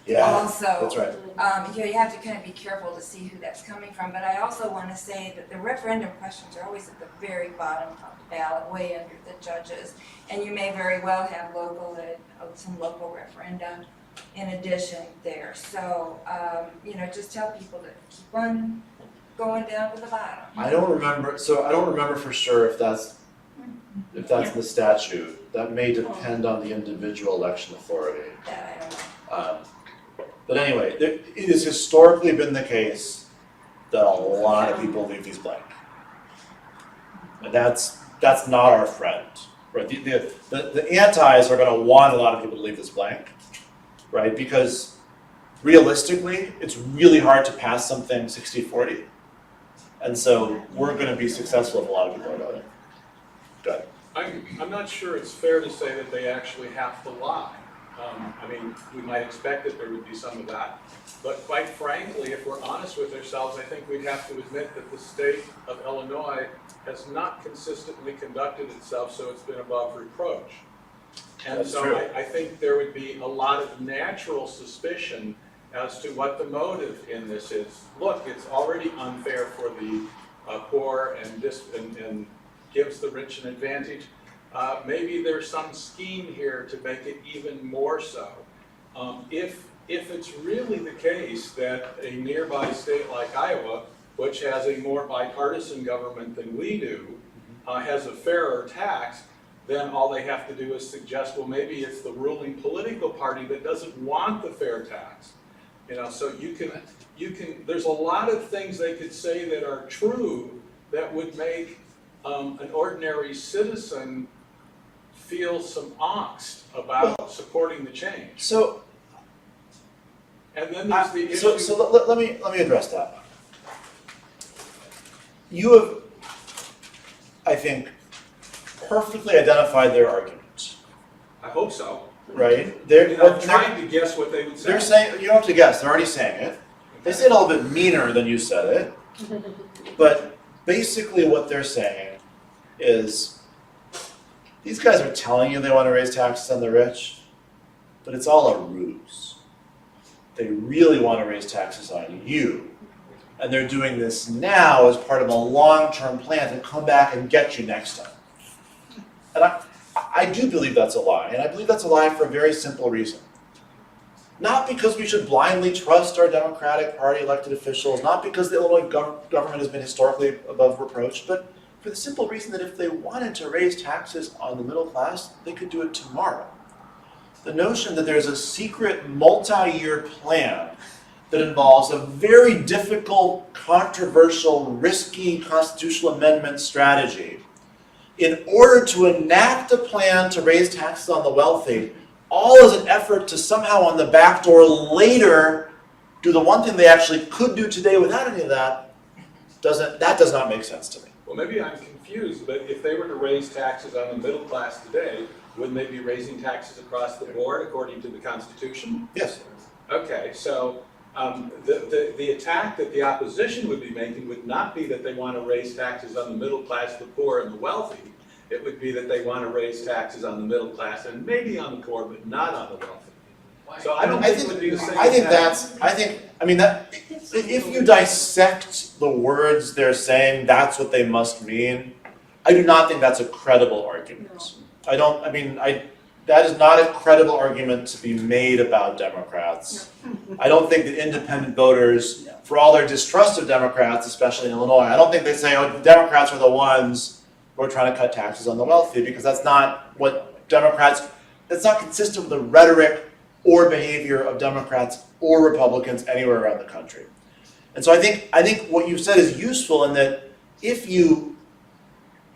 Yeah, Also, that's right. you have to kind of be careful to see who that's coming from, but I also wanna say that the referendum questions are always at the very bottom of the ballot, way under the judges, and you may very well have some local referenda in addition there. So, just tell people to keep on going down to the bottom. I don't remember for sure if that's in the statute. That may depend on the individual election authority. That I don't know. But anyway, it has historically been the case that a lot of people leave these blank. And that's not our friend, right? The antis are going to want a lot of people to leave this blank, right? Because realistically, it's really hard to pass something 60-40. And so we're going to be successful if a lot of people are voting. Go ahead. I'm not sure it's fair to say that they actually have to lie. We might expect that there would be some of that, but quite frankly, if we're honest with ourselves, I think we'd have to admit that the state of Illinois has not consistently conducted itself so it's been above reproach. And That's so true. I think there would be a lot of natural suspicion as to what the motive in this is. Look, it's already unfair for the poor and gives the rich an advantage. maybe there's some scheme here to make it even more so. If it's really the case that a nearby state like Iowa, which has a more bipartisan government than we do, has a fairer tax, then all they have to do is suggest, well, maybe it's the ruling political party that doesn't want the fair tax. You know, so you can, there's a lot of things they could say that are true that would make an ordinary citizen feel some angst about supporting the change. So, And then there's the issue. so let me address that. You have, I think, perfectly identified their arguments, I hope so. right? I'm trying to guess what they would say. They're saying, you don't have to guess, they're already saying it. They say it a little bit meaner than you said it, but basically what they're saying is, these guys are telling you they want to raise taxes on the rich, but it's all a ruse. They really want to raise taxes on you. And they're doing this now as part of a long-term plan to come back and get you next time. And I do believe that's a lie, and I believe that's a lie for a very simple reason. Not because we should blindly trust our Democratic Party elected officials, not because the Illinois government has been historically above reproach, but for the simple reason that if they wanted to raise taxes on the middle class, they could do it tomorrow. The notion that there's a secret multi-year plan that involves a very difficult, controversial, risky constitutional amendment strategy in order to enact a plan to raise taxes on the wealthy, all is an effort to somehow on the back door later do the one thing they actually could do today without any of that, that does not make sense to me. Well, maybe I'm confused, but if they were to raise taxes on the middle class today, wouldn't they be raising taxes across the board according to the Constitution? Yes. Okay, so the attack that the opposition would be making would not be that they want to raise taxes on the middle class, the poor, and the wealthy. It would be that they want to raise taxes on the middle class and maybe on the poor, but not on the wealthy. So I don't think it would be the same attack. I mean, that, if you dissect the words they're saying, that's what they must mean, I do not think that's a credible argument. That is not a credible argument to be made about Democrats. I don't think that independent voters, for all their distrust of Democrats, especially in Illinois, I don't think they say, oh, Democrats are the ones who are trying to cut taxes on the wealthy, because that's not what Democrats, that's not consistent with the rhetoric or behavior of Democrats or Republicans anywhere around the country. And so I think what you said is useful in that if you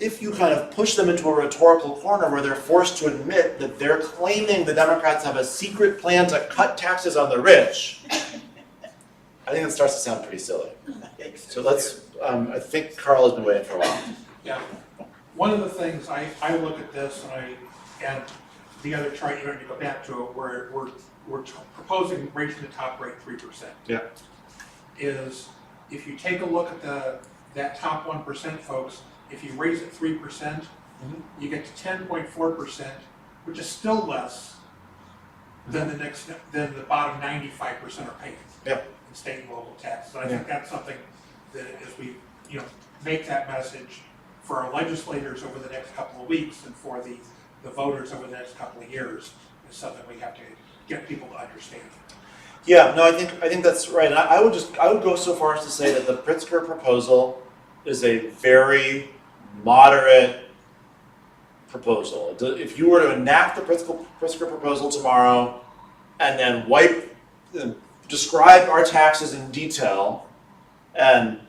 kind of push them into a rhetorical corner where they're forced to admit that they're claiming the Democrats have a secret plan to cut taxes on the rich, I think it starts to sound pretty silly. So let's, I think Carl has been waiting for a while. Yeah, one of the things I look at this and the other chart you're going to go back to it where we're proposing raising the top rate 3%. Yeah. Is if you take a look at that top 1%, folks, if you raise it 3%, you get to 10.4%, which is still less than the bottom 95% are paying in state and local taxes. And I think that's something that as we make that message for our legislators over the next couple of weeks and for the voters over the next couple of years is something we have to get people to understand. Yeah, no, I think that's right. And I would go so far as to say that the Pritzker proposal is a very moderate proposal. If you were to enact the Pritzker proposal tomorrow and then describe our taxes in detail and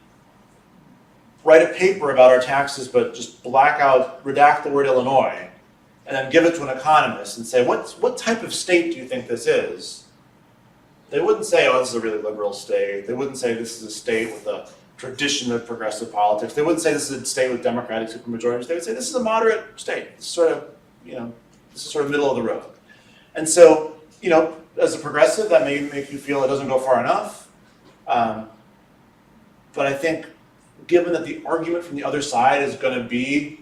write a paper about our taxes but just redact the word Illinois, and then give it to an economist and say, what type of state do you think this is? They wouldn't say, oh, this is a really liberal state. They wouldn't say this is a state with a tradition of progressive politics. They wouldn't say this is a state with Democratic supermajorities. They would say this is a moderate state. This is sort of middle of the road. And so, as a progressive, that may make you feel it doesn't go far enough. But I think, given that the argument from the other side is going to be,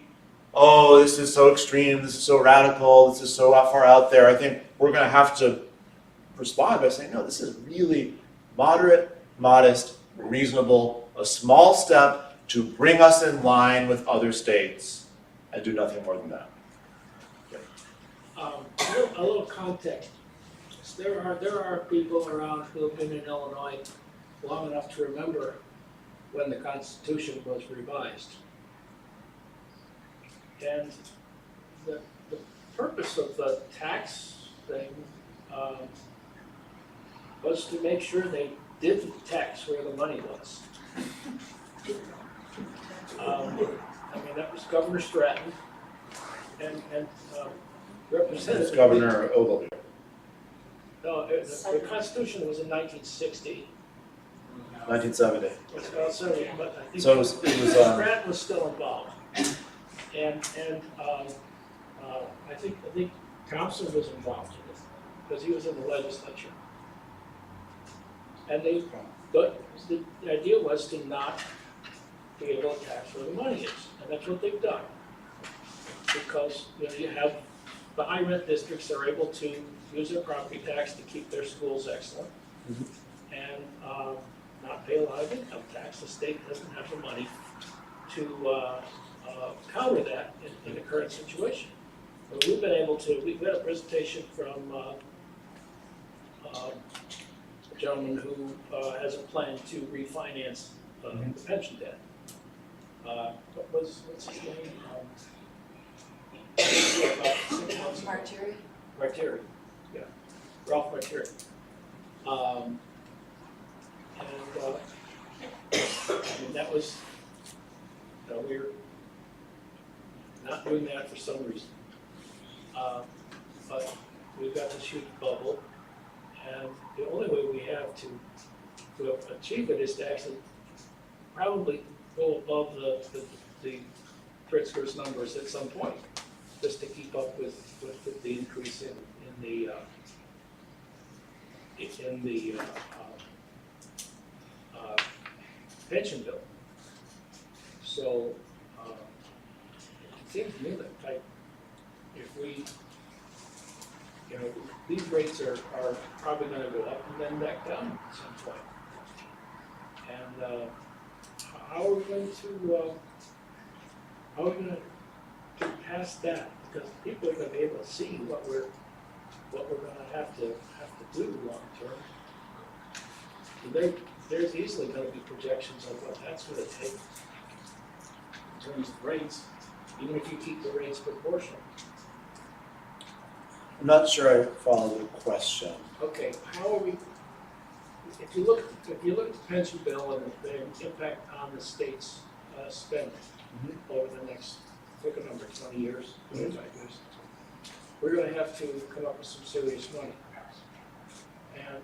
oh, this is so extreme, this is so radical, this is so far out there, I think we're going to have to respond by saying, no, this is really moderate, modest, reasonable, a small step to bring us in line with other states and do nothing more than that. A little context. There are people around who have been in Illinois long enough to remember when the Constitution was revised. And the purpose of the tax thing was to make sure they didn't tax where the money was. I mean, that was Governor Stratton and Representative. It's Governor Ogilvie. No, the Constitution was in 1960. 1970. Well, sorry, but I think So it was Stratton was still involved. And I think Thompson was involved in it, because he was in the legislature. And the idea was to not be able to tax where the money is, and that's what they've done. Because, you know, you have the high rent districts are able to use their property tax to keep their schools excellent, and not pay a lot of income tax. The state doesn't have the money to counter that in the current situation. But we've been able to, we've got a presentation from a gentleman who has a plan to refinance the pension debt. What's his name? Martyri? Martyri, yeah, Ralph Martyri. I mean, that was, you know, we're not doing that for some reason. But we've got this huge bubble, and the only way we have to achieve it is to actually probably go above the Pritzker's numbers at some point, just to keep up with the increase in the pension bill. So it seems to me that if we, you know, these rates are probably going to go up and then back down at some point. And how are we going to get past that? Because people are going to be able to see what we're going to have to do long term. And there's easily going to be projections of what that's going to take in terms of rates, even if you keep the rates proportional. I'm not sure I follow the question. Okay, how are we? If you look at the pension bill and the impact on the state's spending over the next, pick a number, 20 years, 25 years, we're going to have to come up with some serious money. And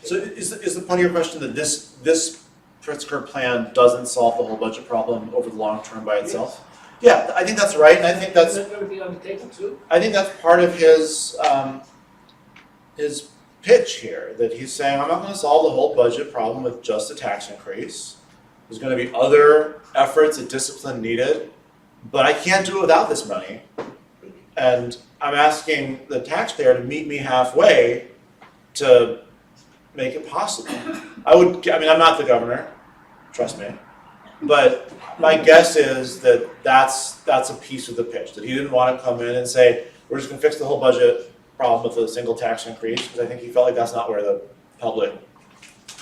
So is the point of your question that this Pritzker plan doesn't solve the whole budget problem over the long term by itself? Yeah, I think that's right, and I think that's. Is that going to be on the table too? I think that's part of his pitch here, that he's saying, I'm not going to solve the whole budget problem with just a tax increase. There's going to be other efforts and discipline needed, but I can't do it without this money. And I'm asking the taxpayer to meet me halfway to make it possible. I mean, I'm not the governor, trust me, but my guess is that that's a piece of the pitch, that he didn't want to come in and say, we're just going to fix the whole budget problem with a single tax increase, because I think he felt like that's not where the public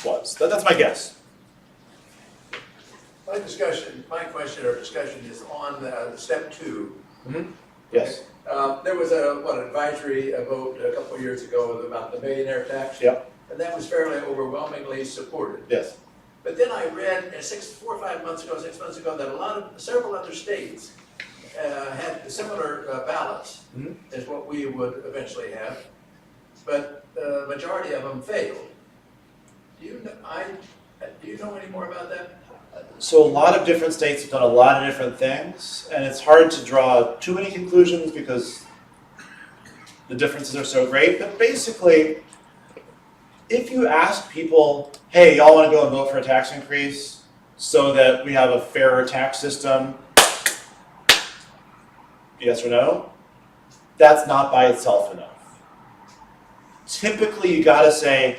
was. That's my guess. My question or discussion is on step 2. Yes. There was an advisory vote a couple of years ago about the millionaire tax. Yep. And that was fairly overwhelmingly supported. Yes. But then I read 6 months ago, that several other states had similar ballots as what we would eventually have, but the majority of them failed. Do you know any more about that? So a lot of different states have done a lot of different things, and it's hard to draw too many conclusions because the differences are so great. But basically, if you ask people, hey, y'all want to go and vote for a tax increase so that we have a fairer tax system, yes or no, that's not by itself enough. Typically, you got to say,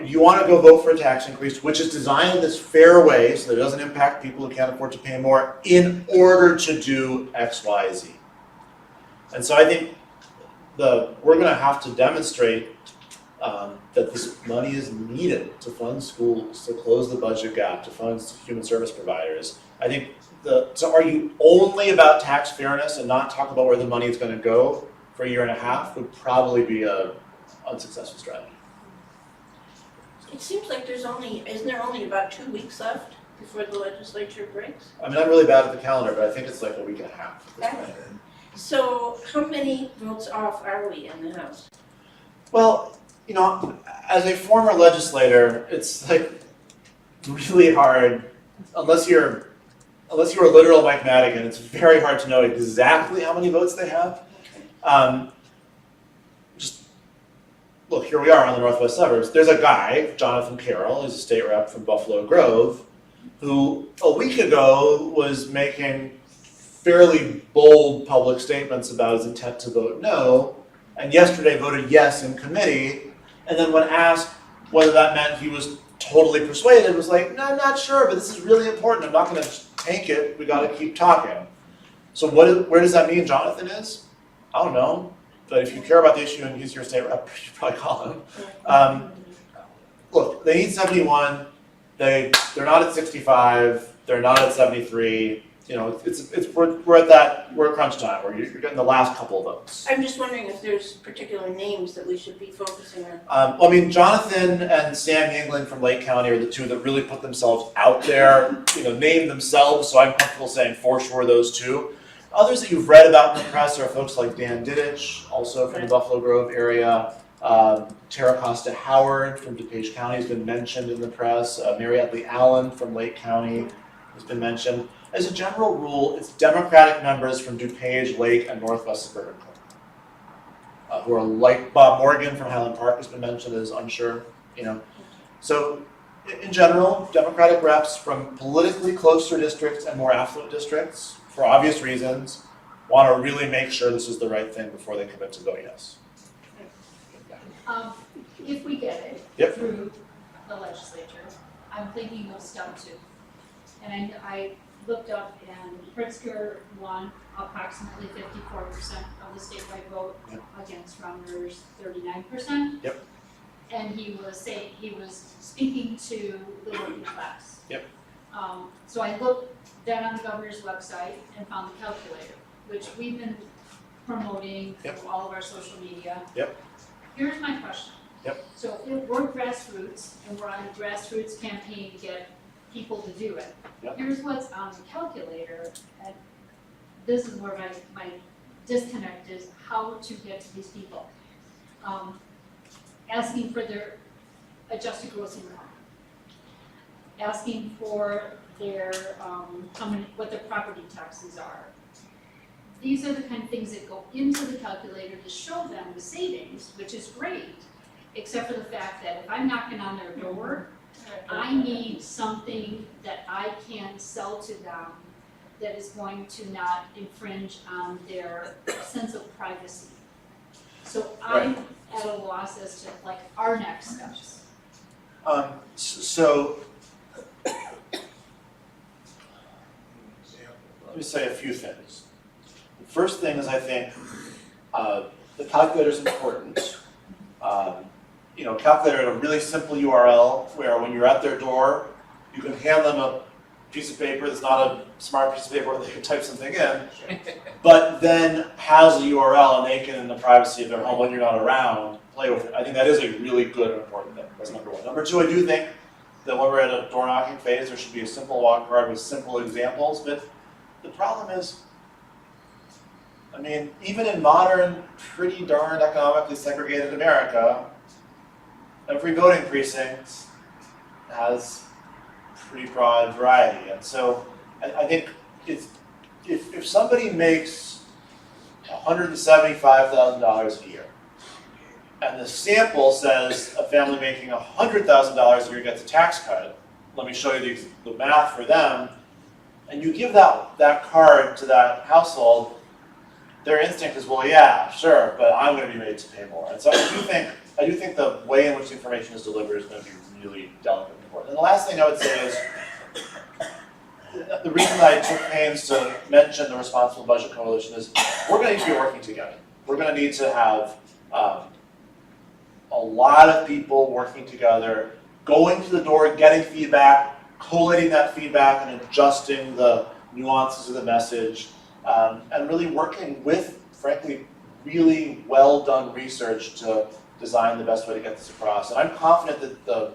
you want to go vote for a tax increase, which is designed in this fair way so that it doesn't impact people who can't afford to pay more in order to do X, Y, Z. And so I think we're gonna have to demonstrate that this money is needed to fund schools, to close the budget gap, to fund human service providers. I think to argue only about tax fairness and not talk about where the money is gonna go for a year and a half would probably be a unsuccessful strategy. It seems like isn't there only about 2 weeks left before the legislature breaks? I mean, I'm really bad at the calendar, but I think it's like a week and a half at this point. So how many votes off are we in the House? Well, you know, as a former legislator, it's like really hard, unless you're a literal Mike Madigan, it's very hard to know exactly how many votes they have. Just look, here we are on the northwest suburbs. There's a guy, Jonathan Carroll, who's a state rep from Buffalo Grove, who a week ago was making fairly bold public statements about his intent to vote no, and yesterday voted yes in committee, and then when asked whether that meant he was totally persuaded, was like, no, I'm not sure, but this is really important. I'm not going to tank it. We got to keep talking. So where does that mean Jonathan is? I don't know. But if you care about the issue and he's your state rep, you should probably call him. Look, they need 71. They're not at 65. They're not at 73. You know, we're at crunch time where you're getting the last couple of votes. I'm just wondering if there's particular names that we should be focusing on. Well, I mean, Jonathan and Sam Yingling from Lake County are the two that really put themselves out there, you know, named themselves, so I'm comfortable saying for sure those two. Others that you've read about in the press are folks like Dan Dittich, also from the Buffalo Grove area. Tara Costa Howard from DuPage County has been mentioned in the press. Mary Edley Allen from Lake County has been mentioned. As a general rule, it's Democratic members from DuPage, Lake, and Northwest Suburban who are like Bob Morgan from Highland Park has been mentioned as unsure, you know. So in general, Democratic reps from politically closer districts and more affluent districts, for obvious reasons, want to really make sure this is the right thing before they commit to vote yes. If we get it Yep. through the legislature, I'm thinking of step 2. And I looked up and Pritzker won approximately 54% of the statewide vote against Rounder's 39%. Yep. And he was speaking to the working class. Yep. So I looked then on the governor's website and found the calculator, which we've been promoting through all of our social media. Yep. Here's my question. Yep. So if we're grassroots and we're on a grassroots campaign to get people to do it, Yep. here's what's on the calculator, and this is where my disconnect is, how to get to these people. Asking for their adjusted gross income, asking for their, what their property taxes are. These are the kind of things that go into the calculator to show them the savings, which is great, except for the fact that if I'm knocking on their door, I need something that I can sell to them that is going to not infringe on their sense of privacy. So I'm at a loss as to like our next steps. So let me say a few things. The first thing is I think the calculator is important. Calculator at a really simple URL where when you're at their door, you can hand them a piece of paper that's not a smart piece of paper where they can type something in, but then has a URL and they can, in the privacy of their home when you're not around, play with it. I think that is a really good and important thing. That's number one. Number two, I do think that when we're at a door knocking phase, there should be a simple walk card with simple examples, but the problem is, I mean, even in modern, pretty darn economically segregated America, every voting precinct has pretty broad variety. And so I think if somebody makes $175,000 a year, and the sample says a family making $100,000 a year gets a tax cut, let me show you the math for them, and you give that card to that household, their instinct is, well, yeah, sure, but I'm going to be made to pay more. And so I do think the way in which the information is delivered is going to be really delicate and important. And the last thing I would say is, the reason I took pains to mention the Responsible Budget Coalition is we're going to need to be working together. we're gonna need to have a lot of people working together, going to the door, getting feedback, collating that feedback and adjusting the nuances of the message, and really working with, frankly, really well done research to design the best way to get this across. And I'm confident that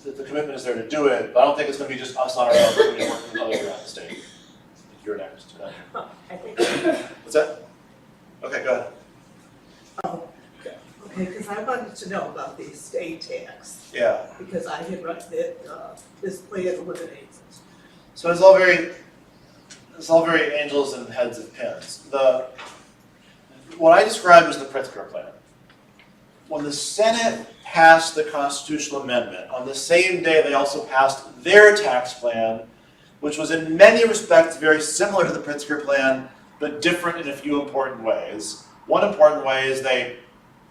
the commitment is there to do it, but I don't think it's going to be just us on our own. We're going to be working with others around the state. You're next. I think, What's that? Okay, go ahead. okay, because I wanted to know about the estate tax, Yeah. because I had read that this plan eliminates it. So it's all very angels and heads of pins. What I described was the Pritzker plan. When the Senate passed the constitutional amendment, on the same day they also passed their tax plan, which was in many respects very similar to the Pritzker plan, but different in a few important ways. One important way is they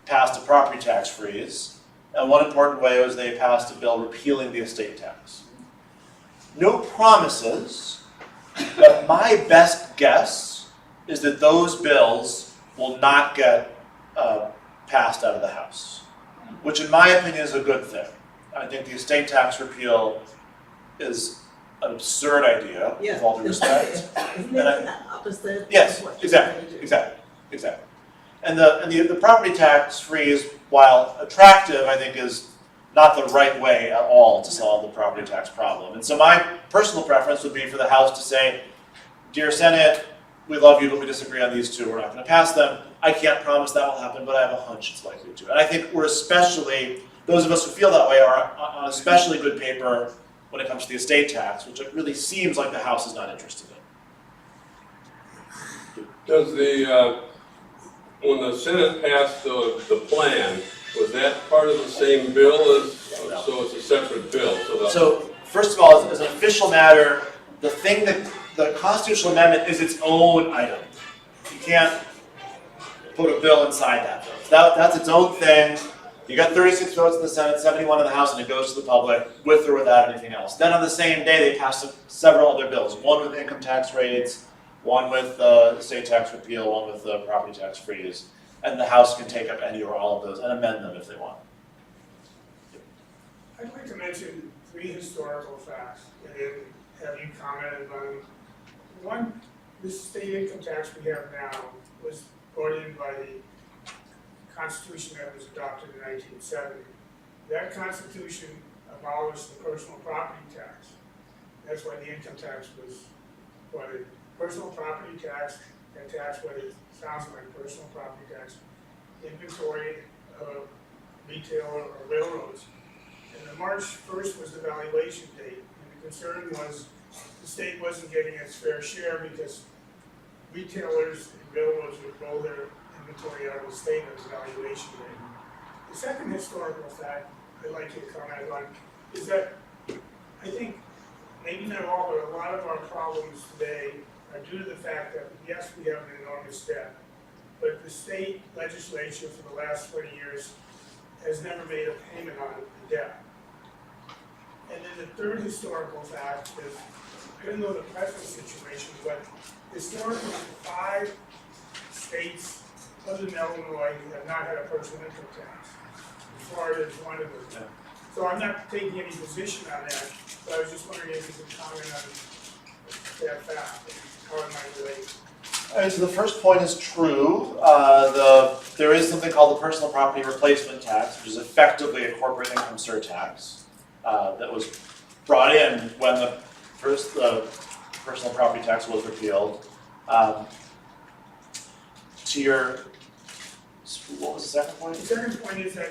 passed a property tax freeze, and one important way was they passed a bill repealing the estate tax. No promises, but my best guess is that those bills will not get passed out of the House, which in my opinion is a good thing. I think the estate tax repeal is an absurd idea, with all due respect. Isn't it the opposite? Yes, of what you're exactly, trying to do? exactly. And the property tax freeze, while attractive, I think is not the right way at all to solve the property tax problem. And so my personal preference would be for the House to say, dear Senate, we love you, but we disagree on these two, we're not going to pass them. I can't promise that will happen, but I have a hunch it's likely to. And I think we're especially, those of us who feel that way are on especially good paper when it comes to the estate tax, which it really seems like the House is not interested in. Does when the Senate passed the plan, was that part of the same bill as, so it's a separate bill? So first of all, as an official matter, the thing that the constitutional amendment is its own item. You can't put a bill inside that bill. That's its own thing. You got 36 votes in the Senate, 71 in the House, and it goes to the public with or without anything else. Then on the same day, they passed several other bills, one with income tax rates, one with estate tax repeal, one with the property tax freeze. And the House can take up any or all of those and amend them if they want. I'd like to mention 3 historical facts and then have you comment on them. One, this state income tax we have now was brought in by the Constitution that was adopted in 1970. That Constitution abolished the personal property tax. That's why the income tax was brought in. Personal property tax, and tax what it sounds like, personal property tax, inventory, retail or railroads. And the March 1st was the valuation date, and the concern was the state wasn't getting its fair share because retailers and railroads would roll their inventory out of the state as a valuation date. The second historical fact I'd like you to comment on is that I think, maybe not all, but a lot of our problems today are due to the fact that, yes, we have an enormous debt, but the state legislature for the last 20 years has never made a payment on the debt. And then the third historical fact is, I don't know the present situation, but historically 5 states other than Illinois have not had a personal income tax. Florida is one of them. Yeah. So I'm not taking any position on that, but I was just wondering if you could comment on that fact, and how it might relate. So the first point is true. There is something called the personal property replacement tax, which is effectively a corporate income surtax that was brought in when the personal property tax was repealed. What was the second point? The second point is that,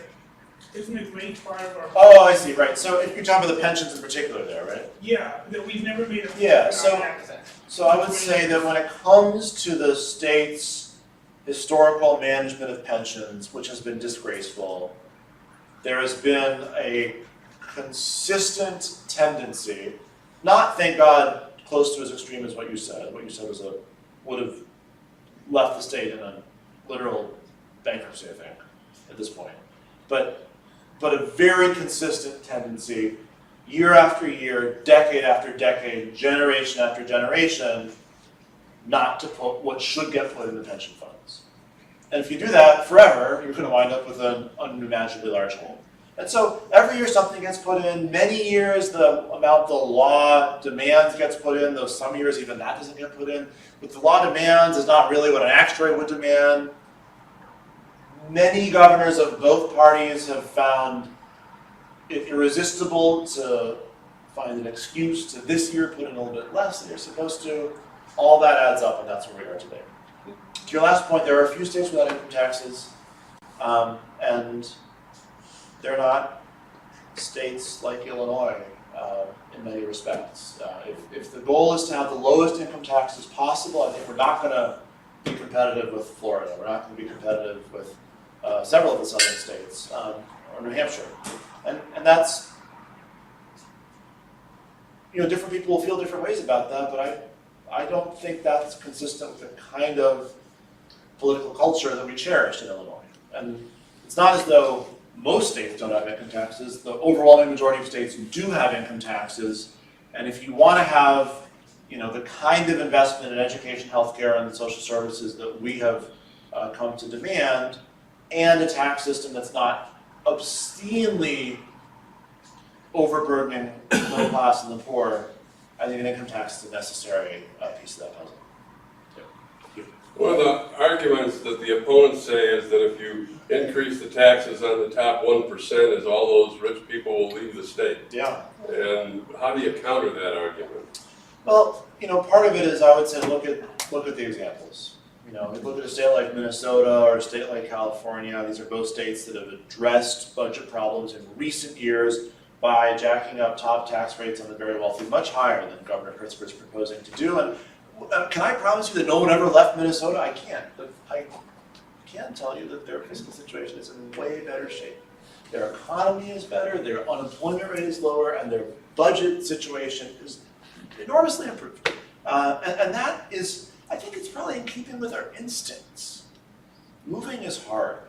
isn't a great part of our. Oh, I see, right. So if you're talking about the pensions in particular there, right? Yeah, that we've never made a. Yeah, payment on that. So I would say that when it comes to the state's historical management of pensions, which has been disgraceful, there has been a consistent tendency, not, thank God, close to as extreme as what you said. What you said was would have left the state in a literal bankruptcy, I think, at this point. But a very consistent tendency, year after year, decade after decade, generation after generation, not to put what should get put in the pension funds. And if you do that forever, you're going to wind up with an unimaginably large hole. And so every year something gets put in. Many years the amount the law demands gets put in, though some years even that doesn't get put in. What the law demands is not really what an actuary would demand. Many governors of both parties have found it irresistible to find an excuse to this year put in a little bit less than you're supposed to. All that adds up, and that's where we are today. To your last point, there are a few states without income taxes, and they're not states like Illinois in many respects. If the goal is to have the lowest income taxes possible, I think we're not going to be competitive with Florida. We're not going to be competitive with several of the southern states, or New Hampshire. And that's, different people will feel different ways about that, but I don't think that's consistent with the kind of political culture that we cherish in Illinois. And it's not as though most states don't have income taxes. The overwhelming majority of states do have income taxes. And if you want to have, the kind of investment in education, healthcare, and social services that we have come to demand, and a tax system that's not obscenely overburdening the middle class and the poor, I think an income tax is a necessary piece of that puzzle. One of the arguments that the opponents say is that if you increase the taxes on the top 1%, is all those rich people will leave the state. Yeah. And how do you counter that argument? Well, part of it is, I would say, look at the examples. Look at a state like Minnesota or a state like California. These are both states that have addressed budget problems in recent years by jacking up top tax rates on the very wealthy much higher than Governor Pritzker is proposing to do. And can I promise you that no one ever left Minnesota? I can't, but I can tell you that their fiscal situation is in way better shape. Their economy is better, their unemployment rate is lower, and their budget situation is enormously improved. And that is, I think it's probably in keeping with our instincts. Moving is hard.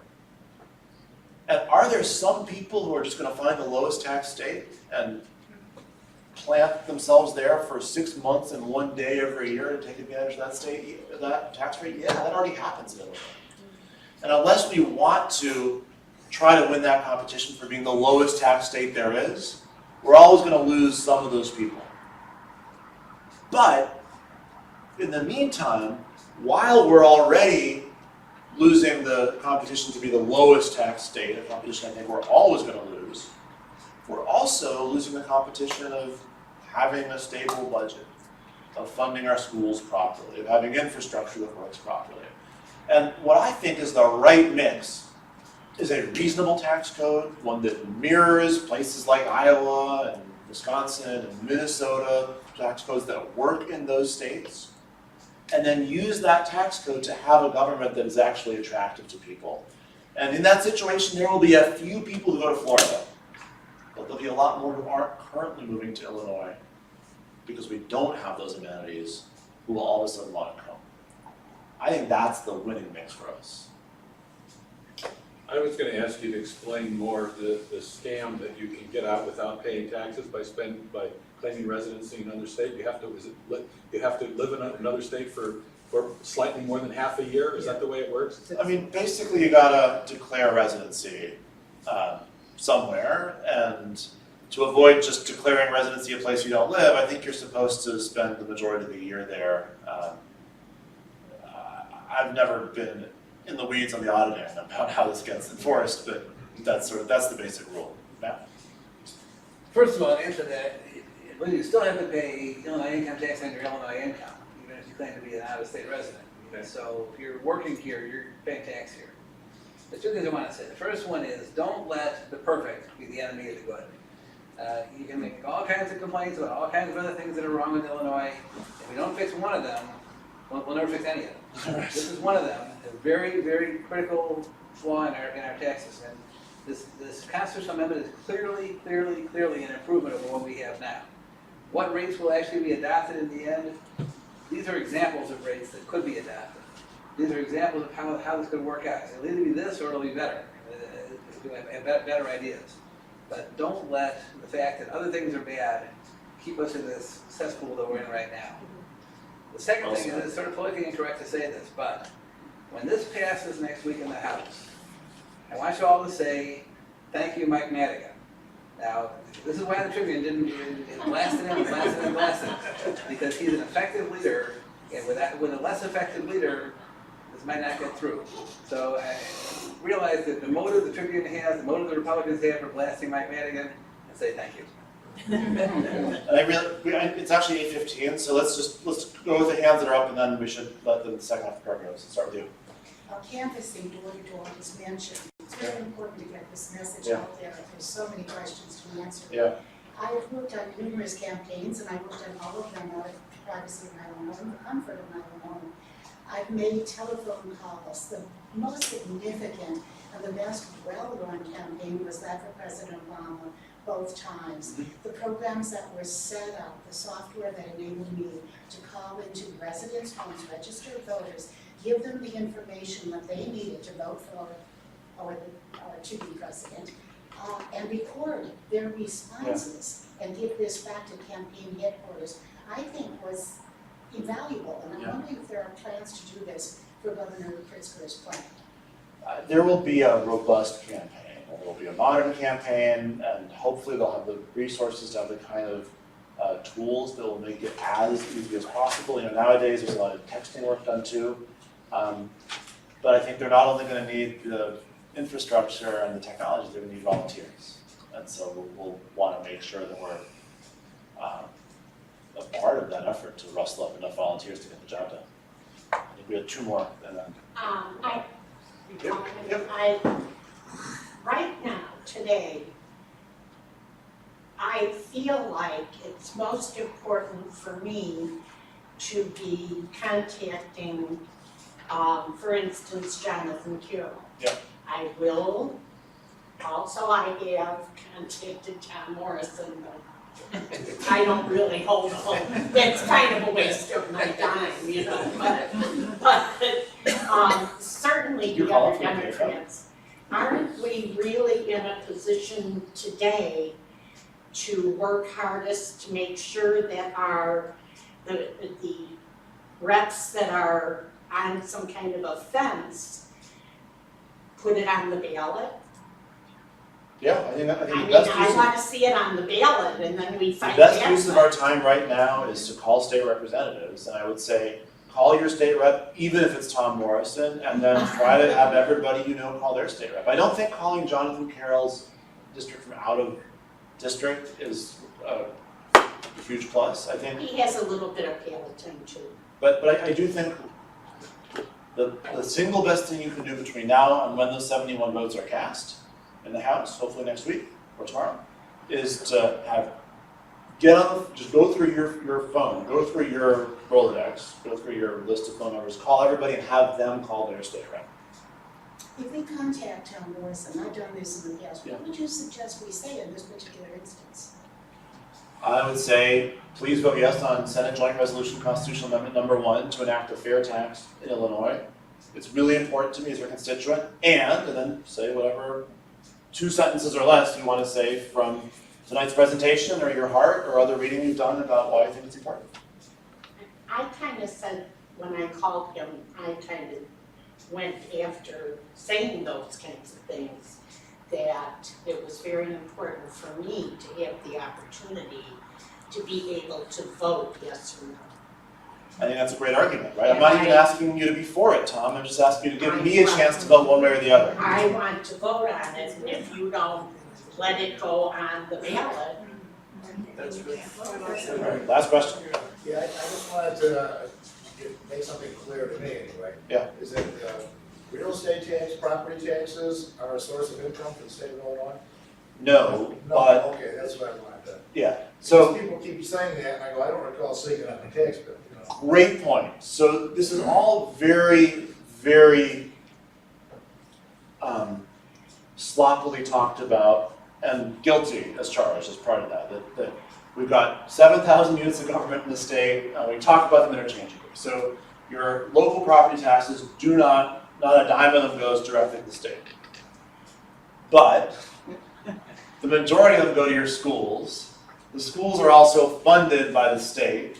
And are there some people who are just going to find the lowest tax state and plant themselves there for 6 months and 1 day every year to take advantage of that tax rate? Yeah, that already happens in Illinois. And unless we want to try to win that competition for being the lowest tax state there is, we're always going to lose some of those people. But in the meantime, while we're already losing the competition to be the lowest tax state, a competition I think we're always going to lose, we're also losing the competition of having a stable budget, of funding our schools properly, of having infrastructure that works properly. And what I think is the right mix is a reasonable tax code, one that mirrors places like Iowa and Wisconsin and Minnesota, tax codes that work in those states, and then use that tax code to have a government that is actually attractive to people. And in that situation, there will be a few people who go to Florida, but there'll be a lot more who aren't currently moving to Illinois because we don't have those amenities who will all of a sudden want to come. I think that's the winning mix for us. I was going to ask you to explain more the scam that you can get out without paying taxes by claiming residency in another state. You have to live in another state for slightly more than half a year. Is that the way it works? I mean, basically, you gotta declare residency somewhere, and to avoid just declaring residency a place you don't live, I think you're supposed to spend the majority of the year there. I've never been in the weeds on the auditing about how this gets enforced, but that's the basic rule. Matt? First of all, to answer that, well, you still have to pay Illinois income tax on your Illinois income, even if you claim to be an out-of-state resident. Okay. So if you're working here, you're paying tax here. The two things I want to say. The first one is, don't let the perfect be the enemy of the good. You can make all kinds of complaints about all kinds of other things that are wrong with Illinois. If we don't fix one of them, we'll never fix any of them. This is one of them, a very, very critical flaw in our tax system. This constitutional amendment is clearly an improvement over what we have now. What rates will actually be adopted in the end? These are examples of rates that could be adopted. These are examples of how this could work out. It'll either be this or it'll be better. We'll have better ideas. But don't let the fact that other things are bad keep us in this cesspool that we're in right now. The second thing is, it's sort of politically incorrect to say this, but when this passes next week in the House, I want you all to say, thank you, Mike Madigan. Now, this is why the Tribune it blasted him, blasted him, blasted him. Because he's an effective leader, and with a less effective leader, this might not get through. So I realize that the motive the Tribune has, the motive the Republicans have for blasting Mike Madigan, and say thank you. And it's actually 8:15, so let's go with the hands that are up, and then we should let the second half of the program go. So start with you. Canvassing door to door was mentioned. It's very important to get this message out there. There's so many questions to answer. Yeah. I've worked on numerous campaigns, and I worked on all of them out of the privacy of my own home, the comfort of my own home. I've made telephone calls. The most significant and the best well-run campaign was that for President Obama, both times. The programs that were set up, the software that enabled me to call into residents' homes, registered voters, give them the information that they needed to vote for or to be president, and record their responses and give this back to campaign headquarters, I think was invaluable. And I'm wondering if there are plans to do this for Governor Pritzker's plan. There will be a robust campaign. There will be a modern campaign, and hopefully they'll have the resources to have the kind of tools that will make it as easy as possible. You know, nowadays there's a lot of texting work done too. But I think they're not only going to need the infrastructure and the technology, they're going to need volunteers. And so we'll want to make sure that we're a part of that effort to rustle up enough volunteers to get the job done. I think we had two more, and then. Right now, today, I feel like it's most important for me to be contacting, for instance, Jonathan Carroll. Yep. I will, also I have contacted Tom Morrison, but I don't really hold home. That's kind of a waste of my time, you know, but certainly the other Democrats. Aren't we really in a position today to work hardest to make sure that the reps that are on some kind of offense put it on the ballot? Yeah, I think the I best use want to see it on the ballot, and then we find the best use of our time right now is to call state representatives, and I would say call your state rep, even if it's Tom Morrison, and then try to have everybody you know call their state rep. I don't think calling Jonathan Carroll's district from out of district is a huge plus. I think he has a little bit of Palatine too. But I do think the single best thing you can do between now and when those 71 votes are cast in the House, hopefully next week or tomorrow, is to just go through your phone, go through your Rolodex, go through your list of phone numbers, call everybody and have them call their state rep. If we contact Tom Morrison, I've done this in the past, what would you suggest we say in this particular instance? I would say, please vote yes on Senate Joint Resolution Constitutional Amendment number 1 to enact a fair tax in Illinois. It's really important to me as your constituent, and then say whatever 2 sentences or less you want to say from tonight's presentation or your heart or other reading you've done about why you think it's important. I kind of said, when I called him, I kind of went after saying those kinds of things, that it was very important for me to have the opportunity to be able to vote yes or no. I think that's a great argument, right? I'm not even asking you to be for it, Tom. I'm just asking you to give me a chance to vote one way or the other. I want to vote on it, and if you don't let it go on the ballot. That's really. All right, last question. Yeah, I just wanted to make something clear to me anyway. Yeah. Is that real estate tax, property taxes are a source of income for the state of Illinois? No, No, but okay, that's what I wanted to. yeah. So people keep saying that, and I go, I don't recall seeing it on the tax bill. You know? Great point. So this is all very, very sloppily talked about and guilty as charged as part of that. That we've got 7,000 units of government in the state, and we talk about them interchangeably. So your local property taxes do not a dime of them goes directly to the state. But the majority of them go to your schools. The schools are also funded by the state.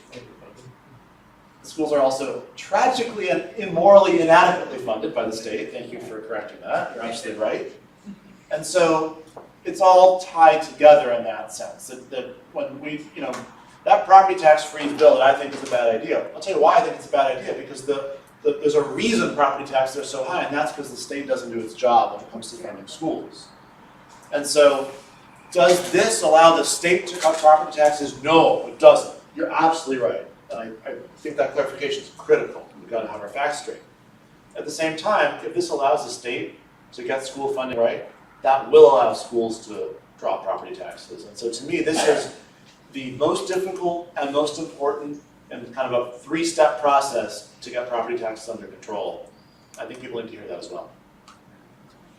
Schools are also tragically and immorally inadequately funded by the state. Thank you for correcting that. You're absolutely right. And so it's all tied together in that sense. That when we, that property tax free bill that I think is a bad idea. I'll tell you why I think it's a bad idea, because there's a reason property taxes are so high, and that's because the state doesn't do its job when it comes to funding schools. And so, does this allow the state to cut property taxes? No, it doesn't. You're absolutely right. And I think that clarification is critical. We've got to have our facts straight. At the same time, if this allows the state to get school funding right, that will allow schools to drop property taxes. And so to me, this is the most difficult and most important and kind of a three-step process to get property taxes under control. I think people need to hear that as well.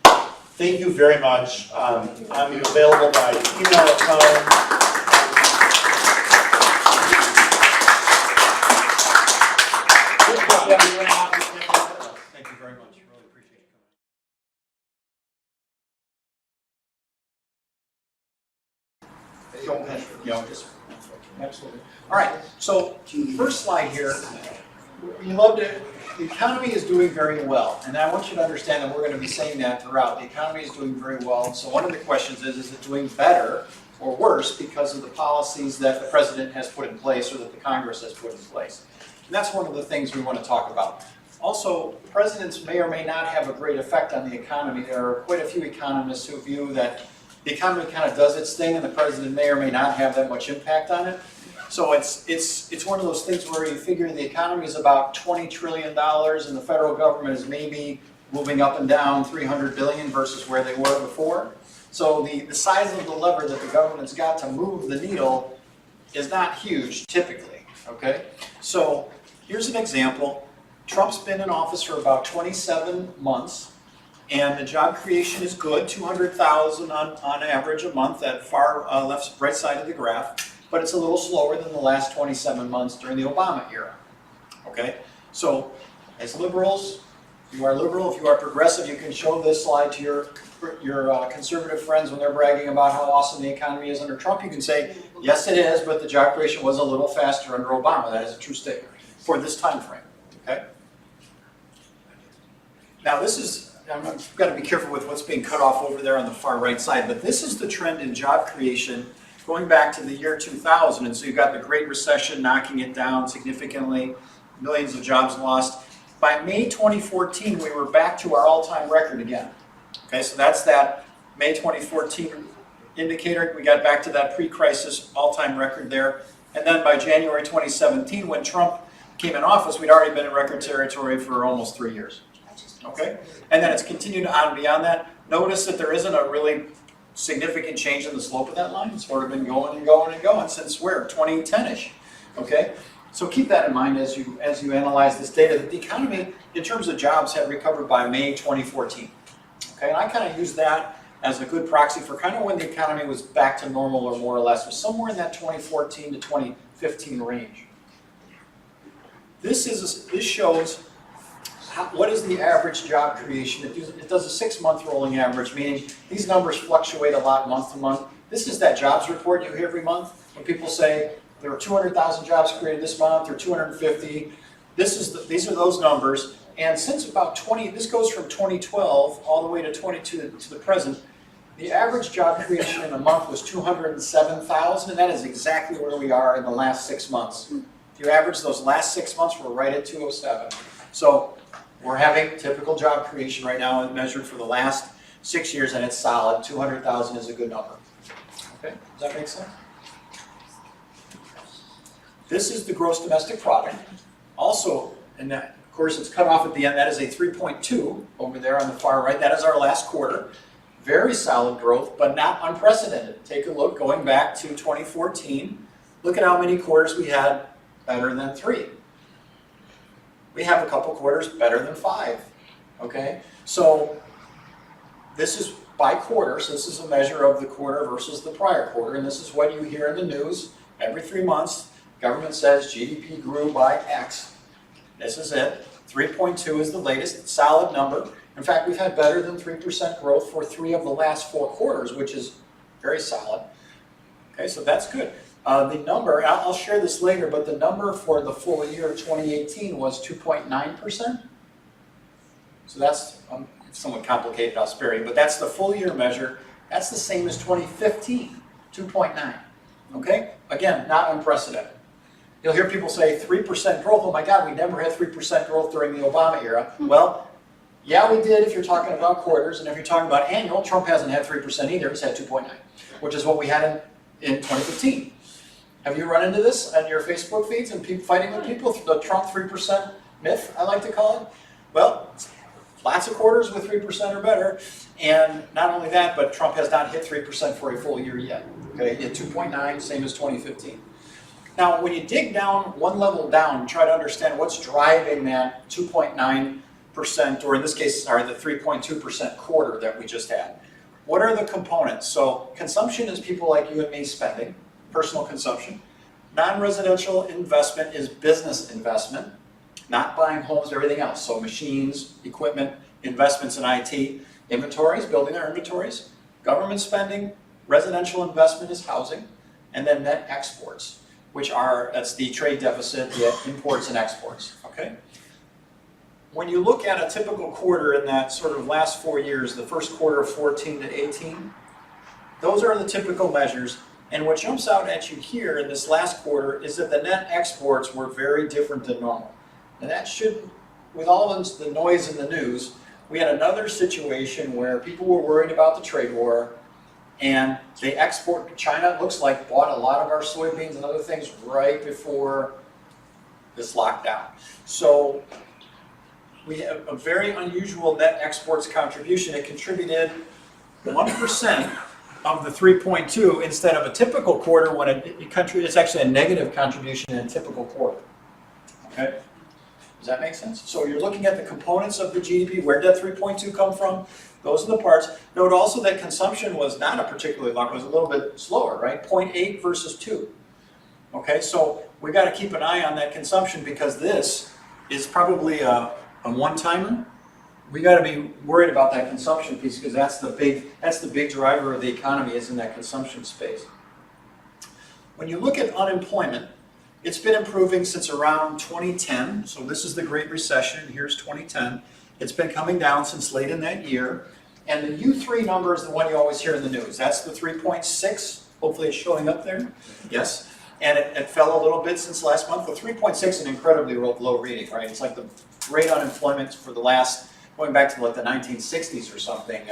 Thank you very much. I'm available by email or phone. Thank you very much. Really appreciate it. Absolutely. All right, so first slide here, you loved it. The economy is doing very well, and I want you to understand that we're going to be saying that throughout. The economy is doing very well, so one of the questions is it doing better or worse because of the policies that the president has put in place or that the Congress has put in place? And that's one of the things we want to talk about. Also, presidents may or may not have a great effect on the economy. There are quite a few economists who view that the economy kind of does its thing and the president may or may not have that much impact on it. So it's one of those things where you figure the economy is about $20 trillion and the federal government is maybe moving up and down 300 billion versus where they were before. So the size of the lever that the government's got to move the needle is not huge typically, okay? So here's an example. Trump's been in office for about 27 months. And the job creation is good, 200,000 on average a month at far right side of the graph, but it's a little slower than the last 27 months during the Obama era. Okay, so as liberals, if you are liberal, if you are progressive, you can show this slide to your conservative friends when they're bragging about how awesome the economy is under Trump. You can say, yes, it is, but the job creation was a little faster under Obama. That is a true statement for this time frame. Okay. Now this is. I've got to be careful with what's being cut off over there on the far right side, but this is the trend in job creation going back to the year 2000. And so you've got the Great Recession knocking it down significantly, millions of jobs lost. By May 2014, we were back to our all-time record again. Okay, so that's that May 2014 indicator. We got back to that pre-crisis all-time record there. And then by January 2017, when Trump came in office, we'd already been in record territory for almost 3 years. Okay, and then it's continued on beyond that. Notice that there isn't a really significant change in the slope of that line. It's sort of been going and going and going since where? 2010-ish. Okay, so keep that in mind as you analyze this data. That the economy, in terms of jobs, had recovered by May 2014. Okay, and I kind of use that as a good proxy for kind of when the economy was back to normal or more or less, was somewhere in that 2014 to 2015 range. This shows what is the average job creation. It does a 6-month rolling average, meaning these numbers fluctuate a lot month to month. This is that jobs report you hear every month when people say there are 200,000 jobs created this month or 250. These are those numbers. And since about this goes from 2012 all the way to 22 to the present, the average job creation in a month was 207,000, and that is exactly where we are in the last 6 months. If you average those last 6 months, we're right at 207. So we're having typical job creation right now measured for the last 6 years, and it's solid. 200,000 is a good number. Okay, does that make sense? This is the gross domestic product. Also, and that, of course, it's cut off at the end. That is a 3.2 over there on the far right. That is our last quarter. Very solid growth, but not unprecedented. Take a look going back to 2014. Look at how many quarters we had better than 3. We have a couple quarters better than 5, okay? So this is by quarter, so this is a measure of the quarter versus the prior quarter, and this is what you hear in the news every 3 months. Government says GDP grew by X. This is it. 3.2 is the latest solid number. In fact, we've had better than 3% growth for 3 of the last 4 quarters, which is very solid. Okay, so that's good. The number, I'll share this later, but the number for the full year 2018 was 2.9%. So that's somewhat complicated, I'll spare you, but that's the full year measure. That's the same as 2015, 2.9. Okay? Again, not unprecedented. You'll hear people say 3% growth. Oh my God, we never had 3% growth during the Obama era. Well, yeah, we did if you're talking about quarters, and if you're talking about annual, Trump hasn't had 3% either. He's had 2.9, which is what we had in 2015. Have you run into this on your Facebook feeds and people fighting with people? The Trump 3% myth, I like to call it. Well, lots of quarters with 3% or better, and not only that, but Trump has not hit 3% for a full year yet. Okay, he hit 2.9, same as 2015. Now, when you dig down one level down, try to understand what's driving that 2.9%, or in this case, sorry, the 3.2% quarter that we just had. What are the components? So consumption is people like you and me spending, personal consumption. Non-residential investment is business investment, not buying homes and everything else. So machines, equipment, investments in IT, inventories, building our inventories. Government spending, residential investment is housing, and then net exports, which are, that's the trade deficit, the imports and exports, okay? When you look at a typical quarter in that sort of last 4 years, the first quarter of 14 to 18, those are the typical measures. And what jumps out at you here in this last quarter is that the net exports were very different than normal. And that should, with all of the noise in the news, we had another situation where people were worried about the trade war, and they export, China, it looks like, bought a lot of our soybeans and other things right before this lockdown. So we have a very unusual net exports contribution. It contributed 1% of the 3.2 instead of a typical quarter when it's actually a negative contribution in a typical quarter. Okay? Does that make sense? So you're looking at the components of the GDP. Where did that 3.2 come from? Those are the parts. Note also that consumption was not a particularly large, it was a little bit slower, right? 0.8 versus 2. Okay, so we got to keep an eye on that consumption because this is probably a one-timer. We got to be worried about that consumption piece because that's the big driver of the economy is in that consumption space. When you look at unemployment, it's been improving since around 2010. So this is the Great Recession. Here's 2010. It's been coming down since late in that year. And the U3 number is the one you always hear in the news. That's the 3.6. Hopefully it's showing up there. Yes. And it fell a little bit since last month. The 3.6 is an incredibly low reading, right? It's like the rate unemployment for the last, going back to like the 1960s or something.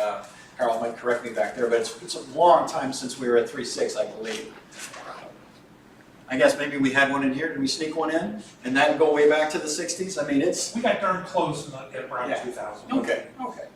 Carol might correct me back there, but it's a long time since we were at 3.6, I believe. I guess maybe we had one in here. Did we sneak one in? And that go way back to the 60s? I mean, it's... We got darn close at around 2000. Okay, okay.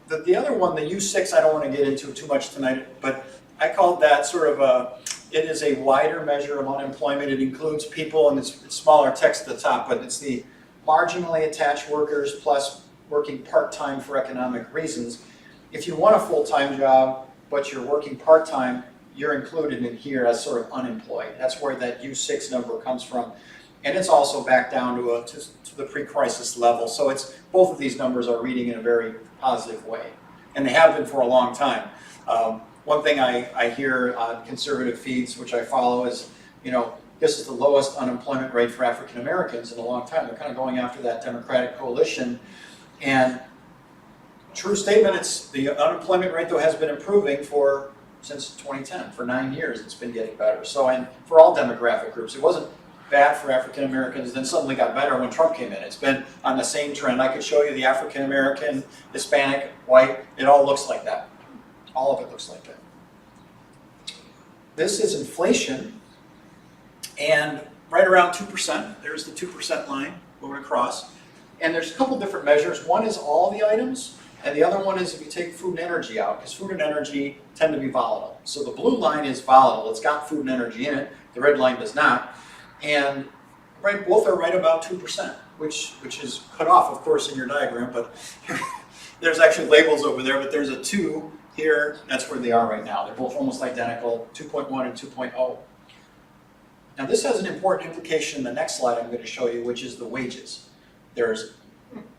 The other one, the U6, I don't want to get into too much tonight, but I called that sort of it is a wider measure of unemployment. It includes people, and it's smaller text at the top, but it's the marginally attached workers plus working part-time for economic reasons. If you want a full-time job, but you're working part-time, you're included in here as sort of unemployed. That's where that U6 number comes from. And it's also back down to the pre-crisis level. So it's both of these numbers are reading in a very positive way. And they have been for a long time. One thing I hear on conservative feeds, which I follow, is, you know, this is the lowest unemployment rate for African Americans in a long time. They're kind of going after that Democratic coalition. And true statement, the unemployment rate, though, has been improving since 2010. For 9 years, it's been getting better. So, and for all demographic groups, it wasn't bad for African Americans, then suddenly got better when Trump came in. It's been on the same trend. I could show you the African American, Hispanic, white, it all looks like that. All of it looks like that. This is inflation, and right around 2%, there's the 2% line going across. And there's a couple different measures. One is all the items, and the other one is if you take food and energy out, because food and energy tend to be volatile. So the blue line is volatile. It's got food and energy in it. The red line does not. And both are right about 2%, which is cut off, of course, in your diagram, but there's actually labels over there, but there's a 2 here. That's where they are right now. They're both almost identical, 2.1 and 2.0. Now this has an important implication in the next slide I'm going to show you, which is the wages.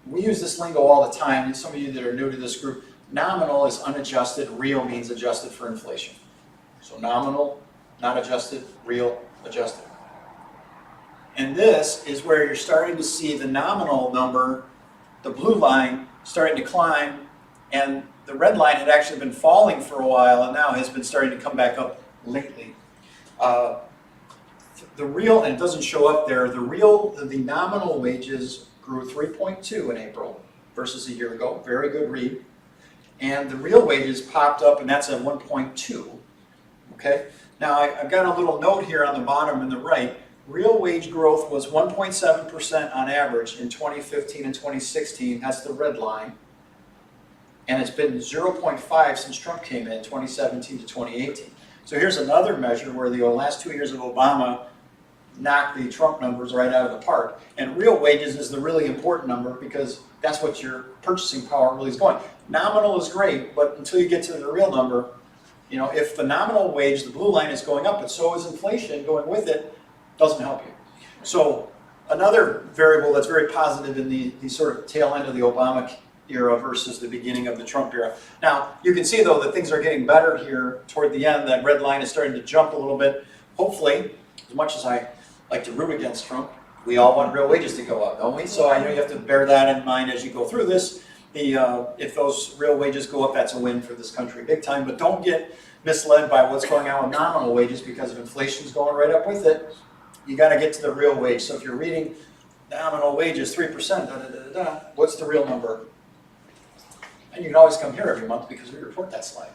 We use this lingo all the time, and some of you that are new to this group, nominal is unadjusted, real means adjusted for inflation. So nominal not adjusted, real, adjusted. And this is where you're starting to see the nominal number, the blue line, starting to climb, and the red line had actually been falling for a while and now has been starting to come back up lately. The real, and it doesn't show up there, the nominal wages grew 3.2 in April versus a year ago, very good read. And the real wages popped up, and that's at 1.2, okay? Now, I've got a little note here on the bottom and the right. Real wage growth was 1.7% on average in 2015 and 2016, that's the red line. And it's been 0.5 since Trump came in, 2017 to 2018. So here's another measure where the last 2 years of Obama knocked the Trump numbers right out of the park. And real wages is the really important number because that's what your purchasing power really is going. Nominal is great, but until you get to the real number, you know, if the nominal wage, the blue line is going up, but so is inflation going with it, doesn't help you. So another variable that's very positive in the sort of tail end of the Obama era versus the beginning of the Trump era. Now, you can see though that things are getting better here toward the end. That red line is starting to jump a little bit. Hopefully, as much as I like to root against Trump, we all want real wages to go up, don't we? So I know you have to bear that in mind as you go through this. If those real wages go up, that's a win for this country big time. But don't get misled by what's going on with nominal wages because if inflation's going right up with it, you got to get to the real wage. So if you're reading nominal wages 3%, what's the real number? And you can always come here every month because we report that slide.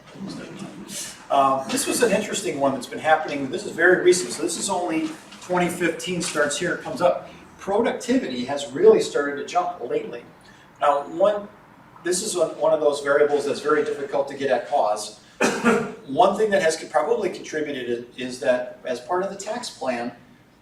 This was an interesting one that's been happening. This is very recent, so this is only 2015 starts here, it comes up. Productivity has really started to jump lately. Now, this is one of those variables that's very difficult to get at cause. One thing that has probably contributed is that as part of the tax plan,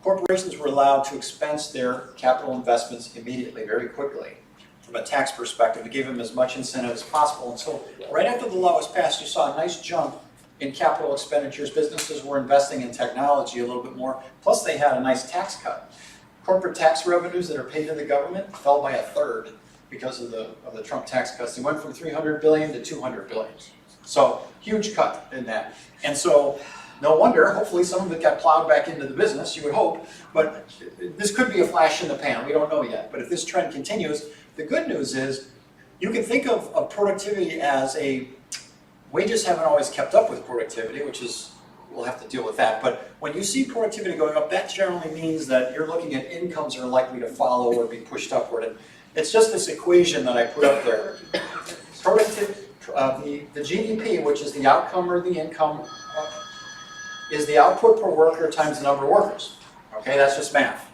corporations were allowed to expense their capital investments immediately, very quickly. From a tax perspective, it gave them as much incentive as possible. And so right after the law was passed, you saw a nice jump in capital expenditures. Businesses were investing in technology a little bit more, plus they had a nice tax cut. Corporate tax revenues that are paid to the government fell by 1/3 because of the Trump tax cuts. They went from 300 billion to 200 billion. So huge cut in that. And so no wonder, hopefully some of it got plowed back into the business, you would hope, but this could be a flash in the pan, we don't know yet. But if this trend continues, the good news is you can think of productivity as wages haven't always kept up with productivity, which is, we'll have to deal with that. But when you see productivity going up, that generally means that you're looking at incomes are likely to follow or be pushed upward. And it's just this equation that I put up there. The GDP, which is the outcome or the income, is the output per worker times the number of workers. Okay, that's just math.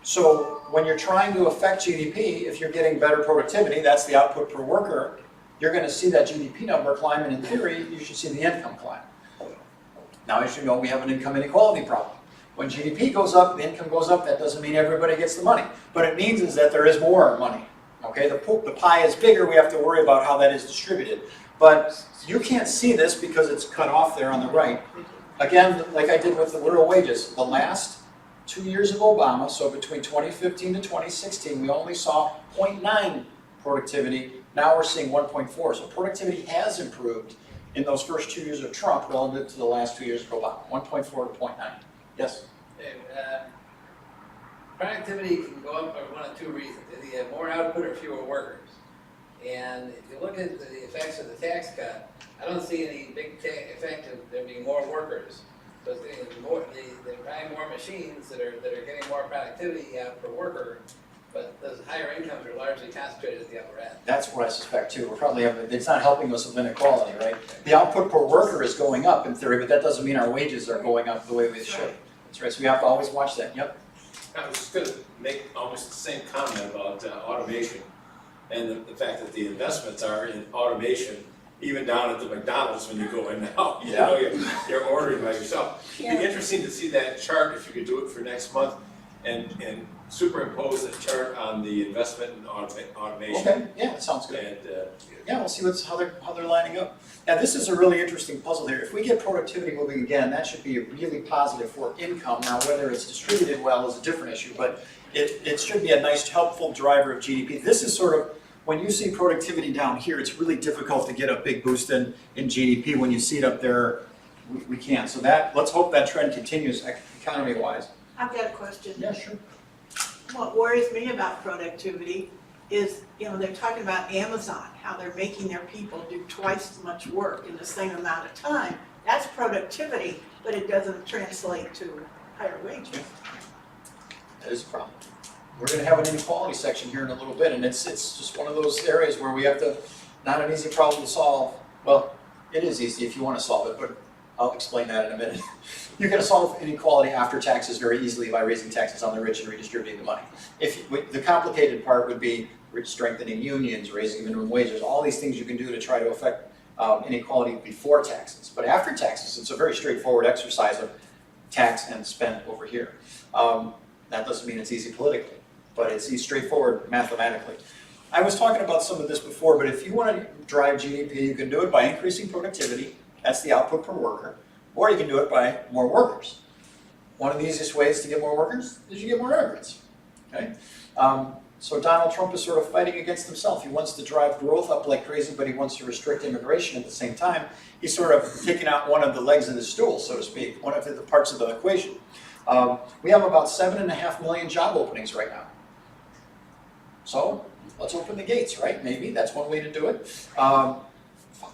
So when you're trying to affect GDP, if you're getting better productivity, that's the output per worker, you're going to see that GDP number climb, and in theory, you should see the income climb. Now, as you know, we have an income inequality problem. When GDP goes up, the income goes up, that doesn't mean everybody gets the money. But it means is that there is more money. Okay, the pie is bigger, we have to worry about how that is distributed. But you can't see this because it's cut off there on the right. Again, like I did with the real wages, the last 2 years of Obama, so between 2015 to 2016, we only saw 0.9 productivity. Now we're seeing 1.4. So productivity has improved in those first 2 years of Trump relative to the last 2 years of Obama, 1.4 to 0.9. Yes? Productivity can go up for one of two reasons. Either you have more output or fewer workers. And if you look at the effects of the tax cut, I don't see any big effect of there being more workers. But they're buying more machines that are getting more productivity out per worker, but those higher incomes are largely concentrated at the upper end. That's what I suspect too. We're probably it's not helping us with inequality, right? The output per worker is going up in theory, but that doesn't mean our wages are going up the way they should. That's right. So we have to always watch that. Yep. I was just going to make almost the same comment about automation and the fact that the investments are in automation, even down at the McDonald's when you go in now. You know, you're ordering by yourself. It'd be interesting to see that chart, if you could do it for next month, and superimpose that chart on the investment in automation. Okay, yeah, that sounds good. And, yeah, we'll see how they're lining up. Now, this is a really interesting puzzle here. If we get productivity moving again, that should be really positive for income. Now, whether it's distributed well is a different issue, but it should be a nice, helpful driver of GDP. This is sort of, when you see productivity down here, it's really difficult to get a big boost in GDP when you see it up there we can. So that, let's hope that trend continues economy-wise. I've got a question. Yeah, sure. What worries me about productivity is, they're talking about Amazon, how they're making their people do twice as much work in the same amount of time. That's productivity, but it doesn't translate to higher wages. That is a problem. We're gonna have an inequality section here in a little bit, and it's just one of those areas where we have to, not an easy problem to solve. Well, it is easy if you wanna solve it, but I'll explain that in a minute. You're gonna solve inequality after taxes very easily by raising taxes on the rich and redistributing the money. The complicated part would be strengthening unions, raising minimum wages, all these things you can do to try to affect inequality before taxes. But after taxes, it's a very straightforward exercise of tax and spend over here. That doesn't mean it's easy politically, but it's straightforward mathematically. I was talking about some of this before, but if you want to drive GDP, you can do it by increasing productivity. That's the output per worker. Or you can do it by more workers. One of the easiest ways to get more workers is you get more immigrants. Okay? So Donald Trump is sort of fighting against himself. He wants to drive growth up like crazy, but he wants to restrict immigration at the same time. He's sort of taking out one of the legs of the stool, so to speak, one of the parts of the equation. We have about 7.5 million job openings right now. So let's open the gates, right? Maybe that's one way to do it.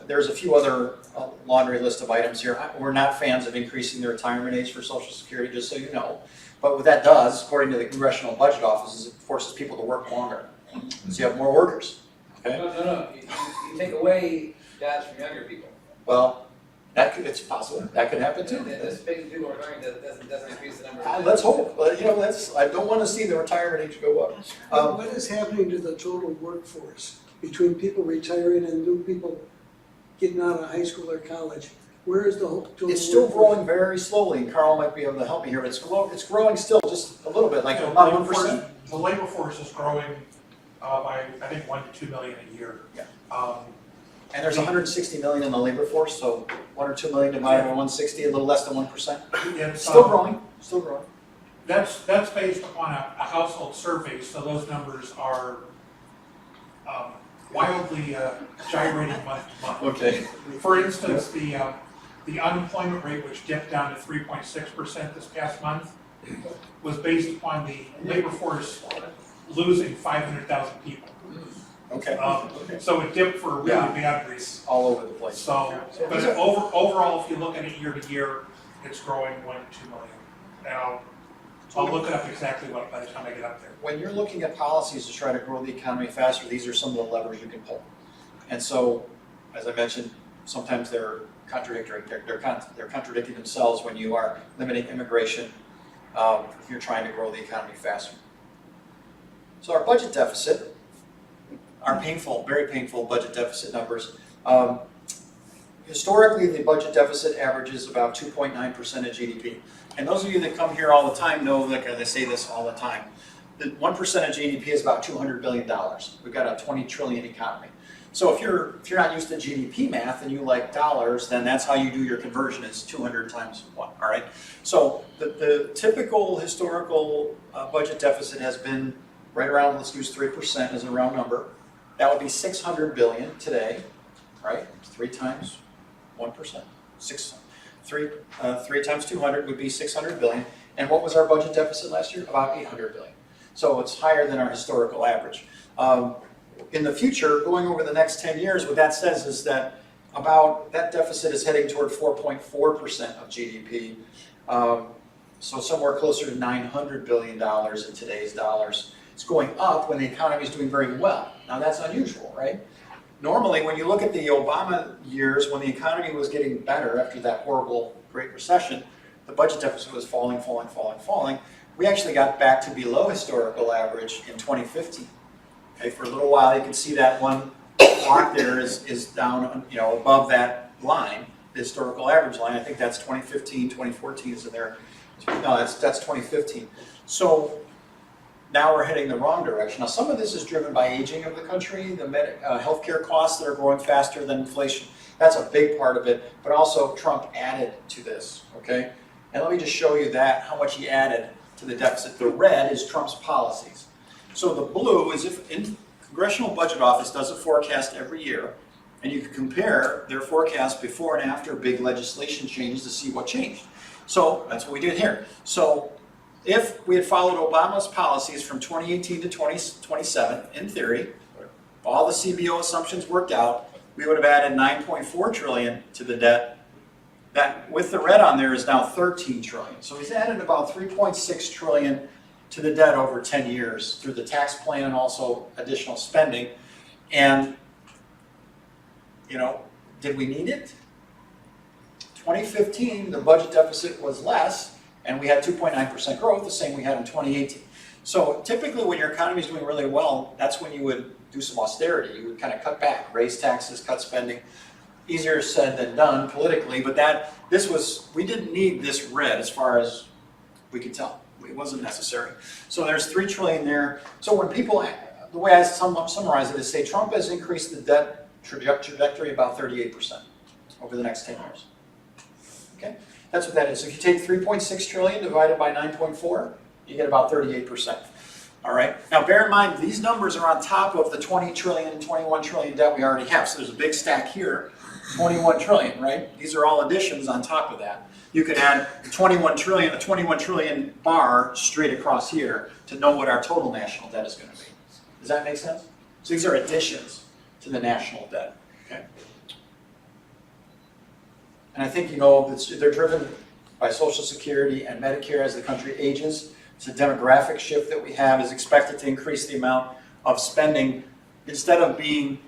There's a few other laundry list of items here. We're not fans of increasing the retirement age for Social Security, just so you know. But what that does, according to the Congressional Budget Office, is it forces people to work longer. So you have more workers. Okay? No. You take away jobs from younger people. Well, it's possible. That could happen too. This big people are going to doesn't increase the number of Let's hope. I don't want to see the retirement age go up. What is happening to the total workforce between people retiring and new people getting out of high school or college? Where is the whole total It's still workforce? growing very slowly, and Carl might be able to help me here, but it's growing still just a little bit, like about 1%. The labor force is growing by, I think, 1 to 2 million a year. Yeah. And there's 160 million in the labor force, so 1 or 2 million divided by 160, a little less than 1%. Still growing, still growing. That's based upon a household survey, so those numbers are wildly gyrating month to month. Okay. For instance, the unemployment rate, which dipped down to 3.6% this past month, was based upon the labor force losing 500,000 people. Okay. So it dipped for a really bad reason. All over the place. So, but overall, if you look at it year to year, it's growing 1 to 2 million. Now, I'll look it up exactly what by the time I get up there. When you're looking at policies to try to grow the economy faster, these are some of the levers you can pull. And so, as I mentioned, sometimes they're contradictory. They're contradicting themselves when you are limiting immigration if you're trying to grow the economy faster. So our budget deficit, our painful, very painful budget deficit numbers. Historically, the budget deficit averages about 2.9% of GDP. And those of you that come here all the time know that they say this all the time. The 1% of GDP is about $200 billion. We've got a 20 trillion economy. So if you're not used to GDP math and you like dollars, then that's how you do your conversion, is 200 times 1, all right? So the typical historical budget deficit has been right around, let's use 3% as a round number. That would be 600 billion today, right? 3 times 1%. 3 times 200 would be 600 billion. And what was our budget deficit last year? About 800 billion. So it's higher than our historical average. In the future, going over the next 10 years, what that says is that that deficit is heading toward 4.4% of GDP. So somewhere closer to $900 billion in today's dollars. It's going up when the economy is doing very well. Now that's unusual, right? Normally, when you look at the Obama years, when the economy was getting better after that horrible Great Recession, the budget deficit was falling. We actually got back to below historical average in 2015. Okay, for a little while, you can see that one block there is down, above that line, the historical average line. I think that's 2015, 2014 is in there. No, that's 2015. So now we're heading the wrong direction. Now, some of this is driven by aging of the country, the healthcare costs that are growing faster than inflation. That's a big part of it, but also Trump added to this, okay? And let me just show you how much he added to the deficit. The red is Trump's policies. So the blue is if the Congressional Budget Office does a forecast every year, And you can compare their forecast before and after big legislation changes to see what changed. So that's what we did here. So if we had followed Obama's policies from 2018 to 2027, in theory, all the CBO assumptions worked out, we would have added 9.4 trillion to the debt. That, with the red on there, is now 13 trillion. So he's added about 3.6 trillion to the debt over 10 years through the tax plan and also additional spending. And, you know, did we need it? 2015, the budget deficit was less, and we had 2.9% growth, the same we had in 2018. So typically when your economy is doing really well, that's when you would do some austerity. You would kind of cut back, raise taxes, cut spending. Easier said than done politically, but we didn't need this red as far as we could tell. It wasn't necessary. So there's 3 trillion there. So when people, the way I summarize it is say Trump has increased the debt trajectory about 38% over the next 10 years. Okay, that's what that is. So if you take 3.6 trillion divided by 9.4, you get about 38%. All right. Now bear in mind these numbers are on top of the 20 trillion, 21 trillion debt we already have. So there's a big stack here, 21 trillion, right? These are all additions on top of that. You could add a 21 trillion bar straight across here to know what our total national debt is going to be. Does that make sense? So these are additions to the national debt. Okay. And I think you know they're driven by Social Security and Medicare as the country ages. It's a demographic shift that we have is expected to increase the amount of spending instead of being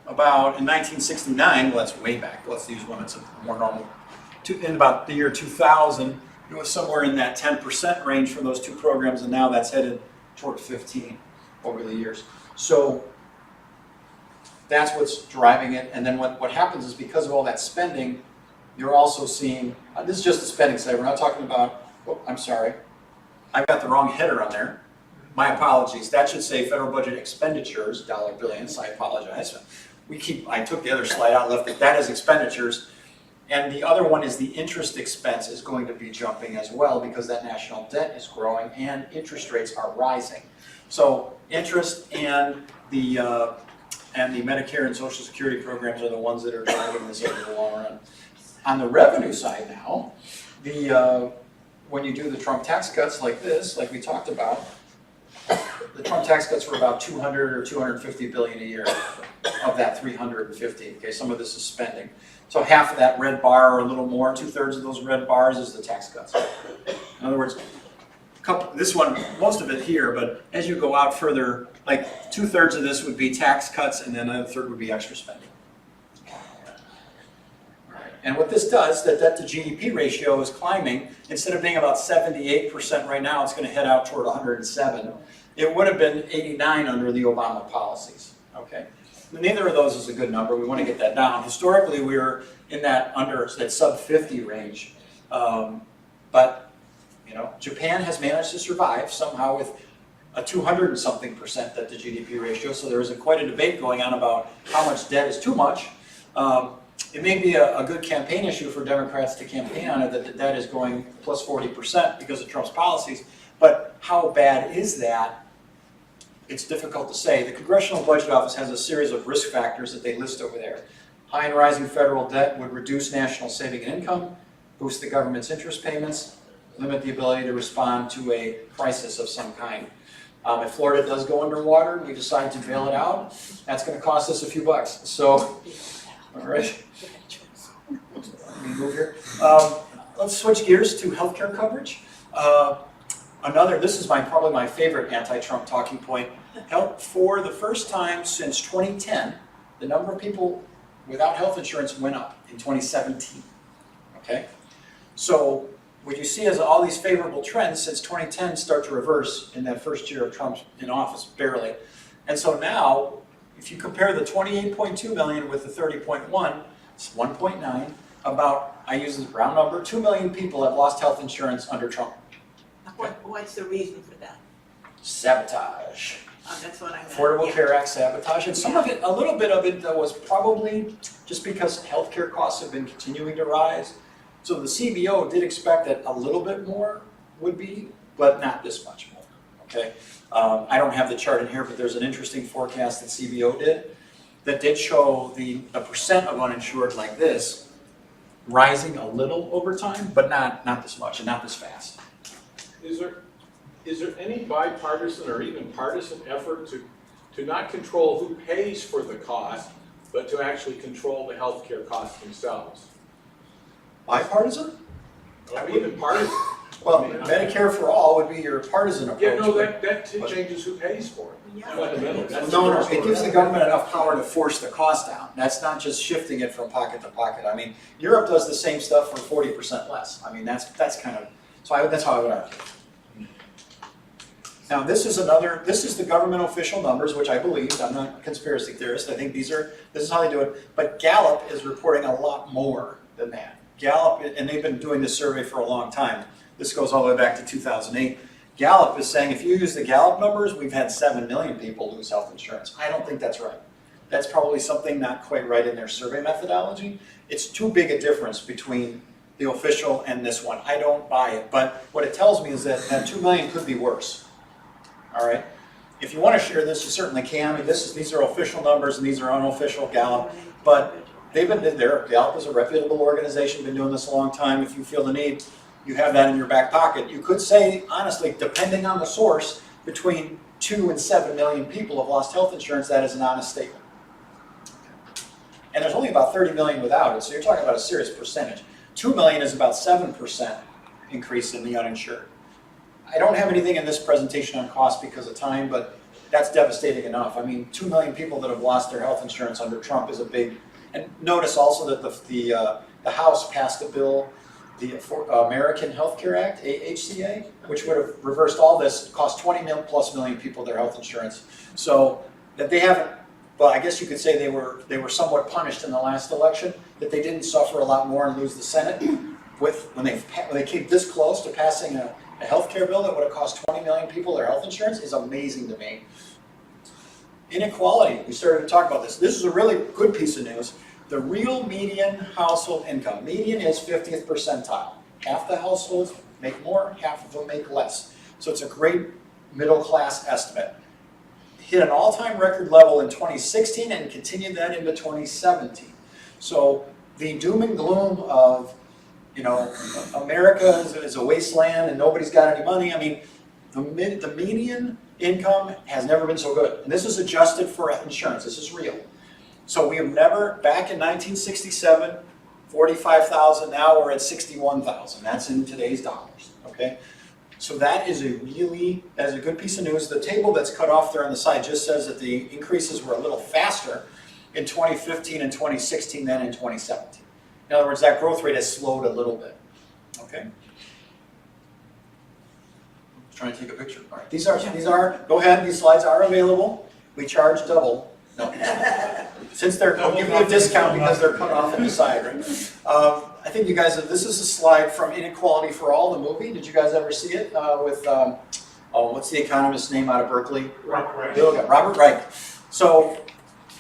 about in 1969. Well, that's way back. Let's use one that's more normal. In about the year 2000, it was somewhere in that 10% range for those two programs, and now that's headed toward 15 over the years. So that's what's driving it. And then what happens is because of all that spending, you're also seeing, this is just the spending side. We're not talking about, oh, I'm sorry. I've got the wrong header on there. My apologies. That should say federal budget expenditures, dollar billions. I apologize. I took the other slide out, left it. That is expenditures. And the other one is the interest expense is going to be jumping as well because that national debt is growing and interest rates are rising. So interest and the Medicare and Social Security programs are the ones that are driving this over the long run. On the revenue side now, when you do the Trump tax cuts like this, like we talked about, the Trump tax cuts were about 200 or 250 billion a year of that 350. Okay, some of this is spending. So half of that red bar or a little more, 2/3 of those red bars is the tax cuts. In other words, this one, most of it here, but as you go out further, like 2/3 of this would be tax cuts and then another third would be extra spending. And what this does, that debt to GDP ratio is climbing. Instead of being about 78% right now, it's going to head out toward 107. It would have been 89 under the Obama policies. Okay, neither of those is a good number. We want to get that down. Historically, we were in that sub 50 range, but you know, Japan has managed to survive somehow with a 200 and something percent debt to GDP ratio. So there is quite a debate going on about how much debt is too much. It may be a good campaign issue for Democrats to campaign on it that the debt is going plus 40% because of Trump's policies. But how bad is that? It's difficult to say. The Congressional Budget Office has a series of risk factors that they list over there. High and rising federal debt would reduce national saving and income, boost the government's interest payments, limit the ability to respond to a crisis of some kind. If Florida does go underwater and we decide to bail it out, that's going to cost us a few bucks. So, all right. Let me move here. Let's switch gears to healthcare coverage. This is probably my favorite anti-Trump talking point. For the first time since 2010, the number of people without health insurance went up in 2017. Okay? So what you see is all these favorable trends since 2010 start to reverse in that first year of Trump in office, barely. And so now, if you compare the 28.2 million with the 30.1, it's 1.9. I use this round number, 2 million people have lost health insurance under Trump. What's the reason for that? Sabotage. That's what I meant. Affordable Care Act sabotage. And some of it, a little bit of it was probably just because healthcare costs have been continuing to rise. So the CBO did expect that a little bit more would be, but not this much more. Okay. I don't have the chart in here, but there's an interesting forecast that CBO did. that did show the percent of uninsured like this rising a little over time, but not this much and not this fast. Is there any bipartisan or even partisan effort to not control who pays for the cost, but to actually control the healthcare costs themselves? Bipartisan? Or even partisan? Well, Medicare for all would be your partisan approach. Yeah, no, that changes who pays for it. Fundamentally, that's No, the first it gives the order. government enough power to force the cost down. That's not just shifting it from pocket to pocket. I mean, Europe does the same stuff for 40% less. I mean, that's kind of, that's how I would argue. Now, this is the government official numbers, which I believe. I'm not a conspiracy theorist. I think this is how they do it. But Gallup is reporting a lot more than that. Gallup, and they've been doing this survey for a long time. This goes all the way back to 2008. Gallup is saying if you use the Gallup numbers, we've had 7 million people lose health insurance. I don't think that's right. That's probably something not quite right in their survey methodology. It's too big a difference between the official and this one. I don't buy it. But what it tells me is that 2 million could be worse. All right. If you want to share this, you certainly can. I mean, these are official numbers and these are unofficial Gallup. But Gallup is a reputable organization, been doing this a long time. If you feel the need, you have that in your back pocket. You could say, honestly, depending on the source, between 2 and 7 million people have lost health insurance. That is an honest statement. And there's only about 30 million without it, so you're talking about a serious percentage. 2 million is about 7% increase in the uninsured. I don't have anything in this presentation on cost because of time, but that's devastating enough. I mean, 2 million people that have lost their health insurance under Trump is a big, and notice also that the House passed a bill, the American Health Care Act, HCA, which would have reversed all this, cost 20 plus million people their health insurance. So that they haven't, well, I guess you could say they were somewhat punished in the last election, that they didn't suffer a lot more and lose the Senate when they came this close to passing a health care bill that would have cost 20 million people their health insurance is amazing to me. Inequality, we started to talk about this. This is a really good piece of news. The real median household income, median is 50th percentile. Half the households make more, half of them make less. So it's a great middle class estimate. Hit an all-time record level in 2016 and continued that into 2017. So the doom and gloom of, America is a wasteland and nobody's got any money. I mean, the median income has never been so good. And this is adjusted for insurance. This is real. So we have never, back in 1967, 45,000, now we're at 61,000. That's in today's dollars, okay? So that is a good piece of news. The table that's cut off there on the side just says that the increases were a little faster in 2015 and 2016 than in 2017. In other words, that growth rate has slowed a little bit, okay? Trying to take a picture. All right, these are, go ahead, these slides are available. We charge double. No. Since I'll give you a discount because they're cut off on the side, right? I think you guys, this is a slide from Inequality for All, the movie. Did you guys ever see it with, what's the economist's name out of Berkeley? Robert Reich. So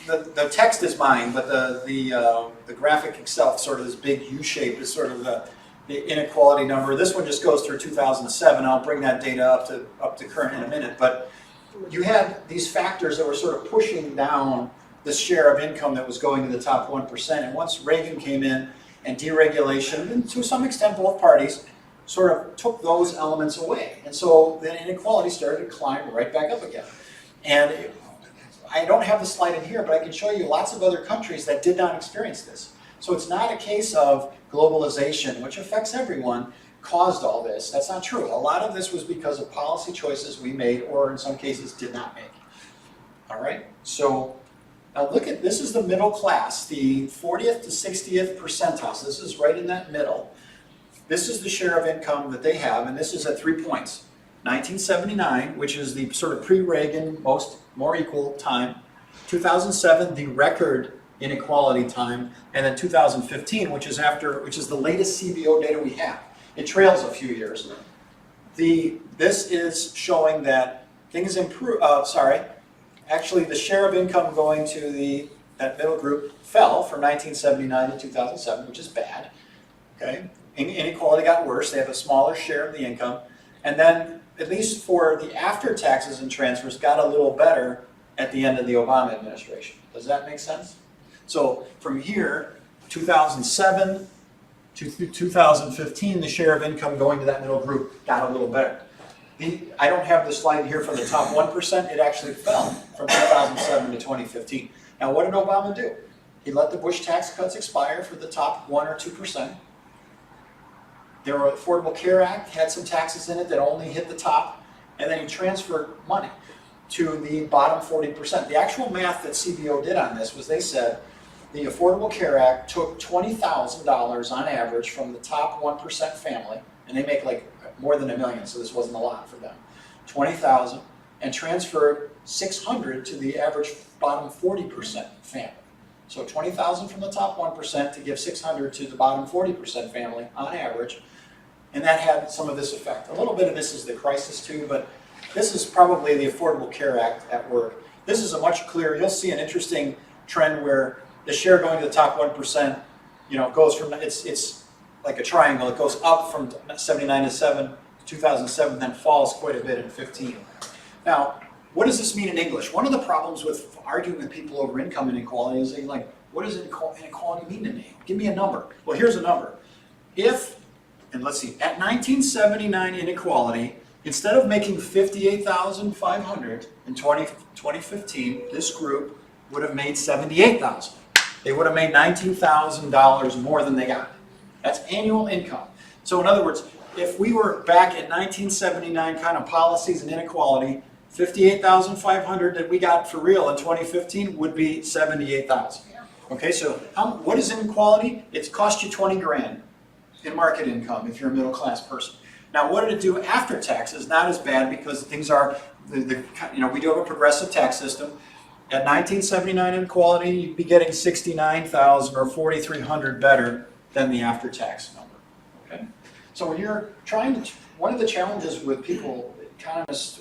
the text is mine, but the graphic itself, sort of this big U shape, is sort of the inequality number. This one just goes through 2007. I'll bring that data up to current in a minute. But you had these factors that were sort of pushing down the share of income that was going to the top 1%. And once Reagan came in and deregulation, and to some extent both parties, sort of took those elements away. And so the inequality started to climb right back up again. And I don't have the slide in here, but I can show you lots of other countries that did not experience this. So it's not a case of globalization, which affects everyone, caused all this. That's not true. A lot of this was because of policy choices we made, or in some cases did not make. All right, so now look at, this is the middle class, the 40th to 60th percentiles. This is right in that middle. This is the share of income that they have, and this is at 3 points. 1979, which is the sort of pre-Reagan, more equal time. 2007, the record inequality time, and then 2015, which is the latest CBO data we have. It trails a few years. This is showing that things improve. Actually, the share of income going to that middle group fell from 1979 to 2007, which is bad. Okay, inequality got worse. They have a smaller share of the income, and then at least for the after taxes and transfers got a little better at the end of the Obama administration. Does that make sense? So from here, 2007 to 2015, the share of income going to that middle group got a little better. I don't have the slide here for the top 1%. It actually fell from 2007 to 2015. Now, what did Obama do? He let the Bush tax cuts expire for the top 1 or 2%. The Affordable Care Act had some taxes in it that only hit the top, and then he transferred money to the bottom 40%. The actual math that CBO did on this was they said the Affordable Care Act took $20,000 on average from the top 1% family, and they make like more than $1 million, so this wasn't a lot for them. 20,000, and transferred 600 to the average bottom 40% family. So 20,000 from the top 1% to give 600 to the bottom 40% family on average, and that had some of this effect. A little bit of this is the crisis too, but this is probably the Affordable Care Act at work. This is a much clearer, you'll see an interesting trend where the share going to the top 1%, goes from, it's like a triangle. It goes up from 79 to 2007, then falls quite a bit in 15. Now, what does this mean in English? One of the problems with arguing with people over income inequality is they like, what does inequality mean to me? Give me a number. Well, here's a number. And let's see, at 1979 inequality, instead of making $58,500 in 2015, this group would have made $78,000. They would have made $19,000 more than they got. That's annual income. So in other words, if we were back at 1979 kind of policies and inequality, $58,500 that we got for real in 2015 would be $78,000. Okay, so what is inequality? It's cost you 20 grand in market income if you're a middle class person. Now, what did it do after taxes? Not as bad because things are, we do have a progressive tax system. At 1979 inequality, you'd be getting $69,000 or $4,300 better than the after-tax number. Okay, so when you're trying to, one of the challenges with people, economists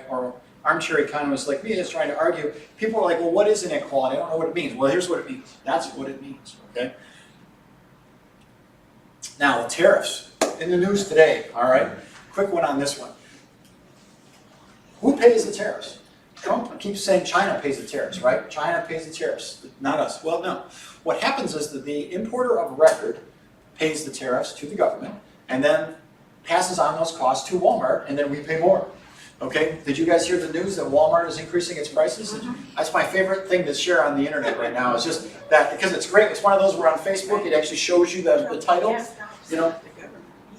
or armchair economists like me, is trying to argue. People are like, well, what is inequality? I don't know what it means. Well, here's what it means. That's what it means. Okay. Now, tariffs in the news today. All right, quick one on this one. Who pays the tariffs? Trump keeps saying China pays the tariffs, right? China pays the tariffs, not us. Well, no. What happens is that the importer of record pays the tariffs to the government and then passes on those costs to Walmart, and then we pay more. Okay, did you guys hear the news that Walmart is increasing its prices? That's my favorite thing to share on the internet right now. It's just that, because it's great. It's one of those where on Facebook it actually shows you the title.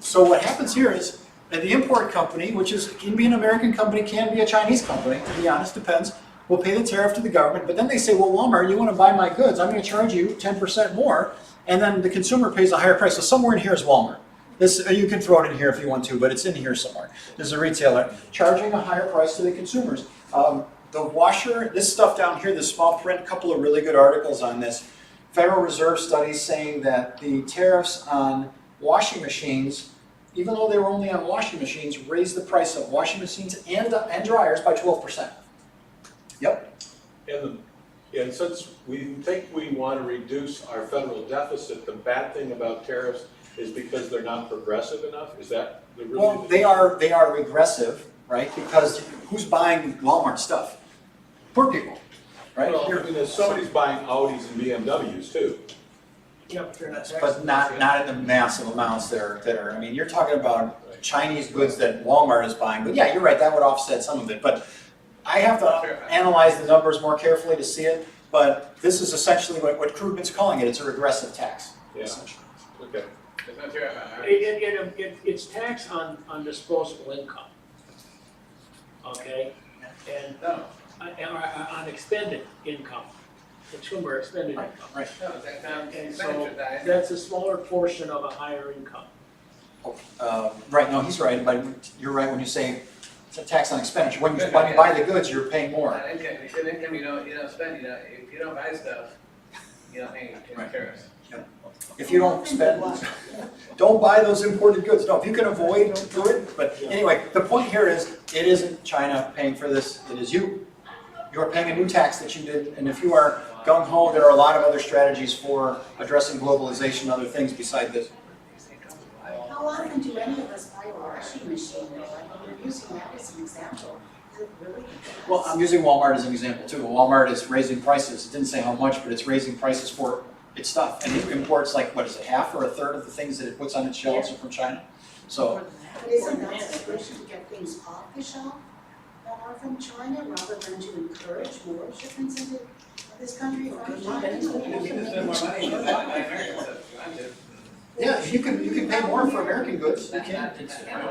So what happens here is that the import company, which can be an American company, can be a Chinese company, to be honest, depends, will pay the tariff to the government, but then they say, well, Walmart, you want to buy my goods, I'm going to charge you 10% more, and then the consumer pays a higher price. So somewhere in here is Walmart. This, you can throw it in here if you want to, but it's in here somewhere. There's a retailer charging a higher price to the consumers. The washer, this stuff down here, this small print, a couple of really good articles on this. Federal Reserve studies saying that the tariffs on washing machines, even though they were only on washing machines, raised the price of washing machines and dryers by 12%. Yep. And since we think we want to reduce our federal deficit, the bad thing about tariffs is because they're not progressive enough? Is that the really? Well, they are regressive, right? Because who's buying Walmart stuff? Poor people, right? Well, I mean, somebody's buying Audis and BMWs too. Yeah, but they're not. But not in the massive amounts that are. I mean, you're talking about Chinese goods that Walmart is buying. But yeah, you're right. That would offset some of it. But I have to analyze the numbers more carefully to see it. But this is essentially what Krugman's calling it. It's a regressive tax. Yeah. Essentially. Okay. It's tax on disposable income. Okay? And on expended income, consumer expended income. Right. And so that's a smaller portion of a higher income. Right, no, he's right, but you're right when you say it's a tax on expenditure. When you buy the goods, you're paying more. Income you don't spend, if you don't buy stuff, you don't pay any tariffs. If you don't spend, don't buy those imported goods. No, if you can avoid, do it. But anyway, the point here is, it isn't China paying for this, it is you. You're paying a new tax that you did, and if you are gung-ho, there are a lot of other strategies for addressing globalization and other things beside this. How often do any of us buy a washing machine though? I mean, you're using that as an example. really? Well, I'm using Walmart as an example too. Walmart is raising prices. It didn't say how much, but it's raising prices for its stuff. And it imports like, what is it, half or a third of the things that it puts on its shelves are from China? So, But isn't that sufficient to get things off the shelf that are from China, rather than to encourage more shipments into this country from China? You can spend more money on American stuff if you want to. yeah, you can pay more for American goods. You can.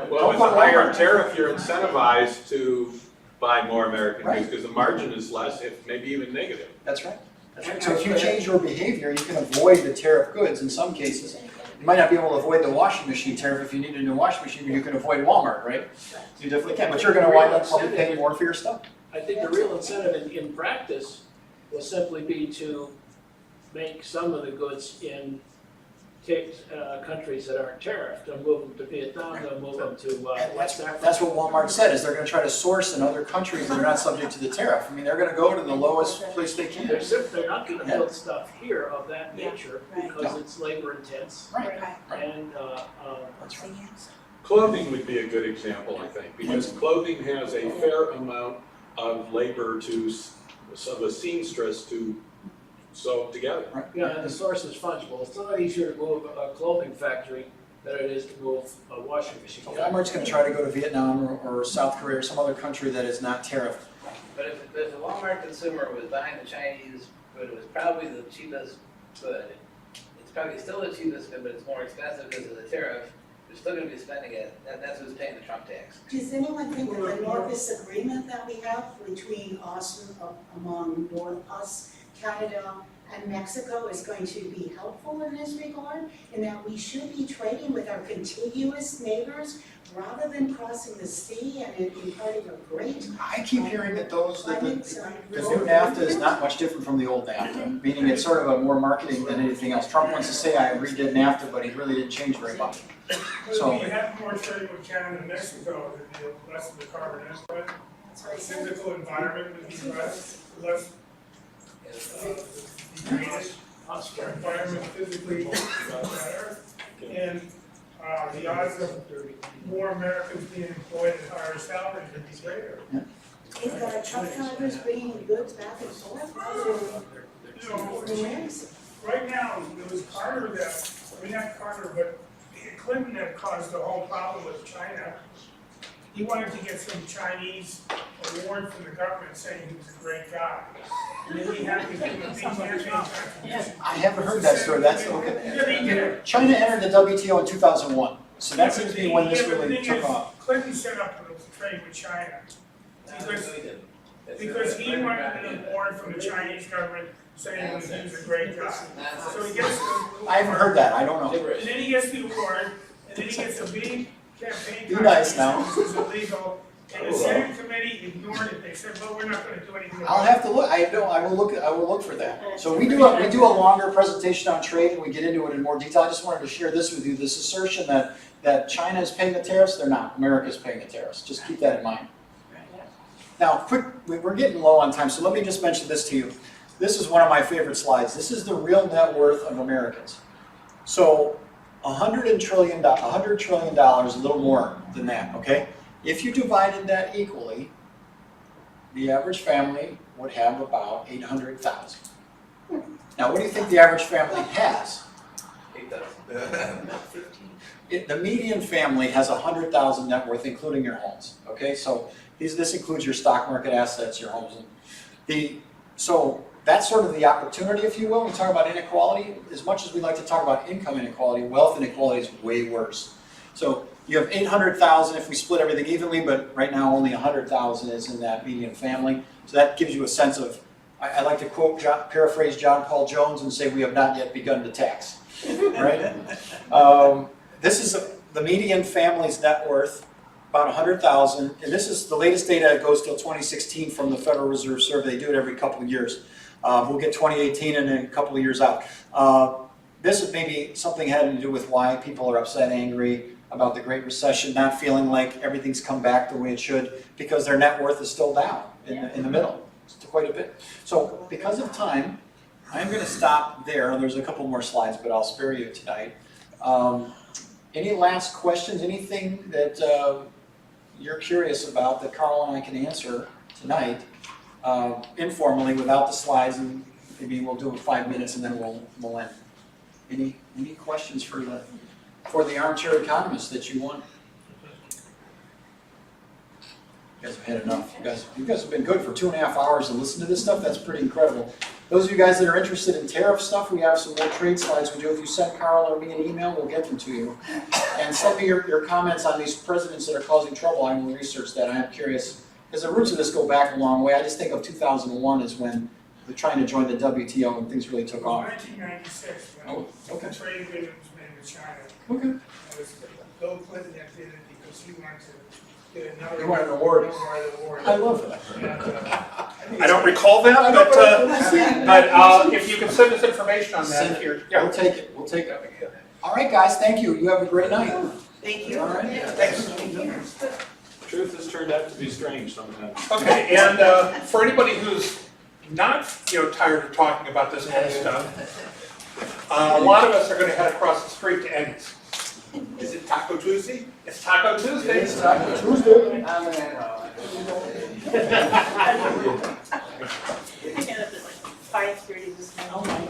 Well, with a higher tariff, you're incentivized to buy more American goods because the margin is less, if maybe even negative. That's right. So if you change your behavior, you can avoid the tariff goods in some cases. You might not be able to avoid the washing machine tariff if you need a new washing machine, but you can avoid Walmart, right? You definitely can, but you're gonna wind up probably paying more for your stuff. I think the real incentive in practice will simply be to make some of the goods in countries that aren't tariffed. They'll move them to Vietnam, they'll move them to West Africa. That's what Walmart said, is they're gonna try to source in other countries that are not subject to the tariff. I mean, they're gonna go to the lowest place they can. They're not gonna build stuff here of that nature right. because it's labor intense. Right. And, That's right. Clothing would be a good example, I think, because clothing has a fair amount of labor of a seamstress to sew together. yeah, and the source is fungible. It's a lot easier to move a clothing factory than it is to move a washing machine. So Walmart's gonna try to go to Vietnam or South Korea or some other country that is not tariffed. But if the Walmart consumer was buying the Chinese good, it was probably the cheapest good. It's probably still the cheapest good, but it's more expensive because of the tariff. They're still gonna be spending it, and that's who's paying the Trump tax. Does anyone think that the Northwest agreement that we have between us, among us, Canada, and Mexico is going to be helpful in this regard, in that we should be trading with our contiguous neighbors rather than crossing the sea and imparting a great. I keep hearing that the new new NAFTA is not much different from the old NAFTA, meaning it's sort of a more marketing than anything else. Trump wants to say I redid NAFTA, but he really didn't change very much. So, We have more trade with Canada and Mexico than the rest of the carbon input. Our physical environment would be less degraded. Our environment physically better. And the odds of more Americans being employed at higher salaries would be greater. Is that truck drivers bringing goods back and forth rather than Right now, it was Carter not Carter, but Clinton that caused the whole problem with China. He wanted to get some Chinese award from the government saying he was a great guy. And then he had to give a big campaign contribution. I haven't heard that story. That's okay. China entered the WTO in 2001, so that seems to be when this really took off. Clinton set up a trade with China because he wanted an award from the Chinese government saying he was a great guy. So he gets the award. I haven't heard that. I don't know. And then he gets the award, and then he gets a big campaign Be nice now. contribution, which is illegal. And the Senate committee ignored it. They said, well, we're not gonna do anything I'll about it. have to look. I will look for that. So we do a longer presentation on trade and we get into it in more detail. I just wanted to share this with you. This assertion that China is paying the tariffs, they're not. America is paying the tariffs. Just keep that in mind. Now, we're getting low on time, so let me just mention this to you. This is one of my favorite slides. This is the real net worth of Americans. So $100 trillion, a little more than that, okay? If you divided that equally, the average family would have about 800,000. Now, what do you think the average family has? 8,000. The median family has 100,000 net worth, including your homes, okay? So this includes your stock market assets, your homes. So that's sort of the opportunity, if you will. We talk about inequality. As much as we like to talk about income inequality, wealth inequality is way worse. So you have 800,000 if we split everything evenly, but right now only 100,000 is in that median family. So that gives you a sense of, I like to paraphrase John Paul Jones and say we have not yet begun to tax, right? This is the median family's net worth, about 100,000, and this is the latest data that goes till 2016 from the Federal Reserve Survey. They do it every couple of years. We'll get 2018 and then a couple of years out. This is maybe something having to do with why people are upset, angry about the Great Recession, not feeling like everything's come back the way it should, because their net worth is still down in the middle, quite a bit. So because of time, I'm going to stop there. There's a couple more slides, but I'll spare you tonight. Any last questions? Anything that you're curious about that Carl and I can answer tonight, informally without the slides, and maybe we'll do it 5 minutes and then we'll end. Any questions for the armchair economist that you want? You guys have had enough. You guys have been good for 2.5 hours to listen to this stuff. That's pretty incredible. Those of you guys that are interested in tariff stuff, we have some more trade slides. If you send Carl or me an email, we'll get them to you. And send me your comments on these presidents that are causing trouble. I will research that. I am curious, because the roots of this go back a long way. I just think of 2001 as when they're trying to join the WTO and things really took off. 1996, when Oh, okay. the trade agreement was made with China. Okay. It was Bill Clinton that did it because he wanted to get another. You want an award? Award. I love that. I don't recall that, I know, but if you can send us information on Send that. it. We'll take it. We'll take it. All right, guys. Thank you. You have a great night. Thank you. All right. Thanks. Truth has turned out to be strange sometimes. Okay, and for anybody who's not, tired of talking about this kind of stuff, a lot of us are going to head across the street to Eddie's. Is it Taco Tuesday? It's Taco Tuesday. It's Taco Tuesday. I got up at like 5:30 this morning.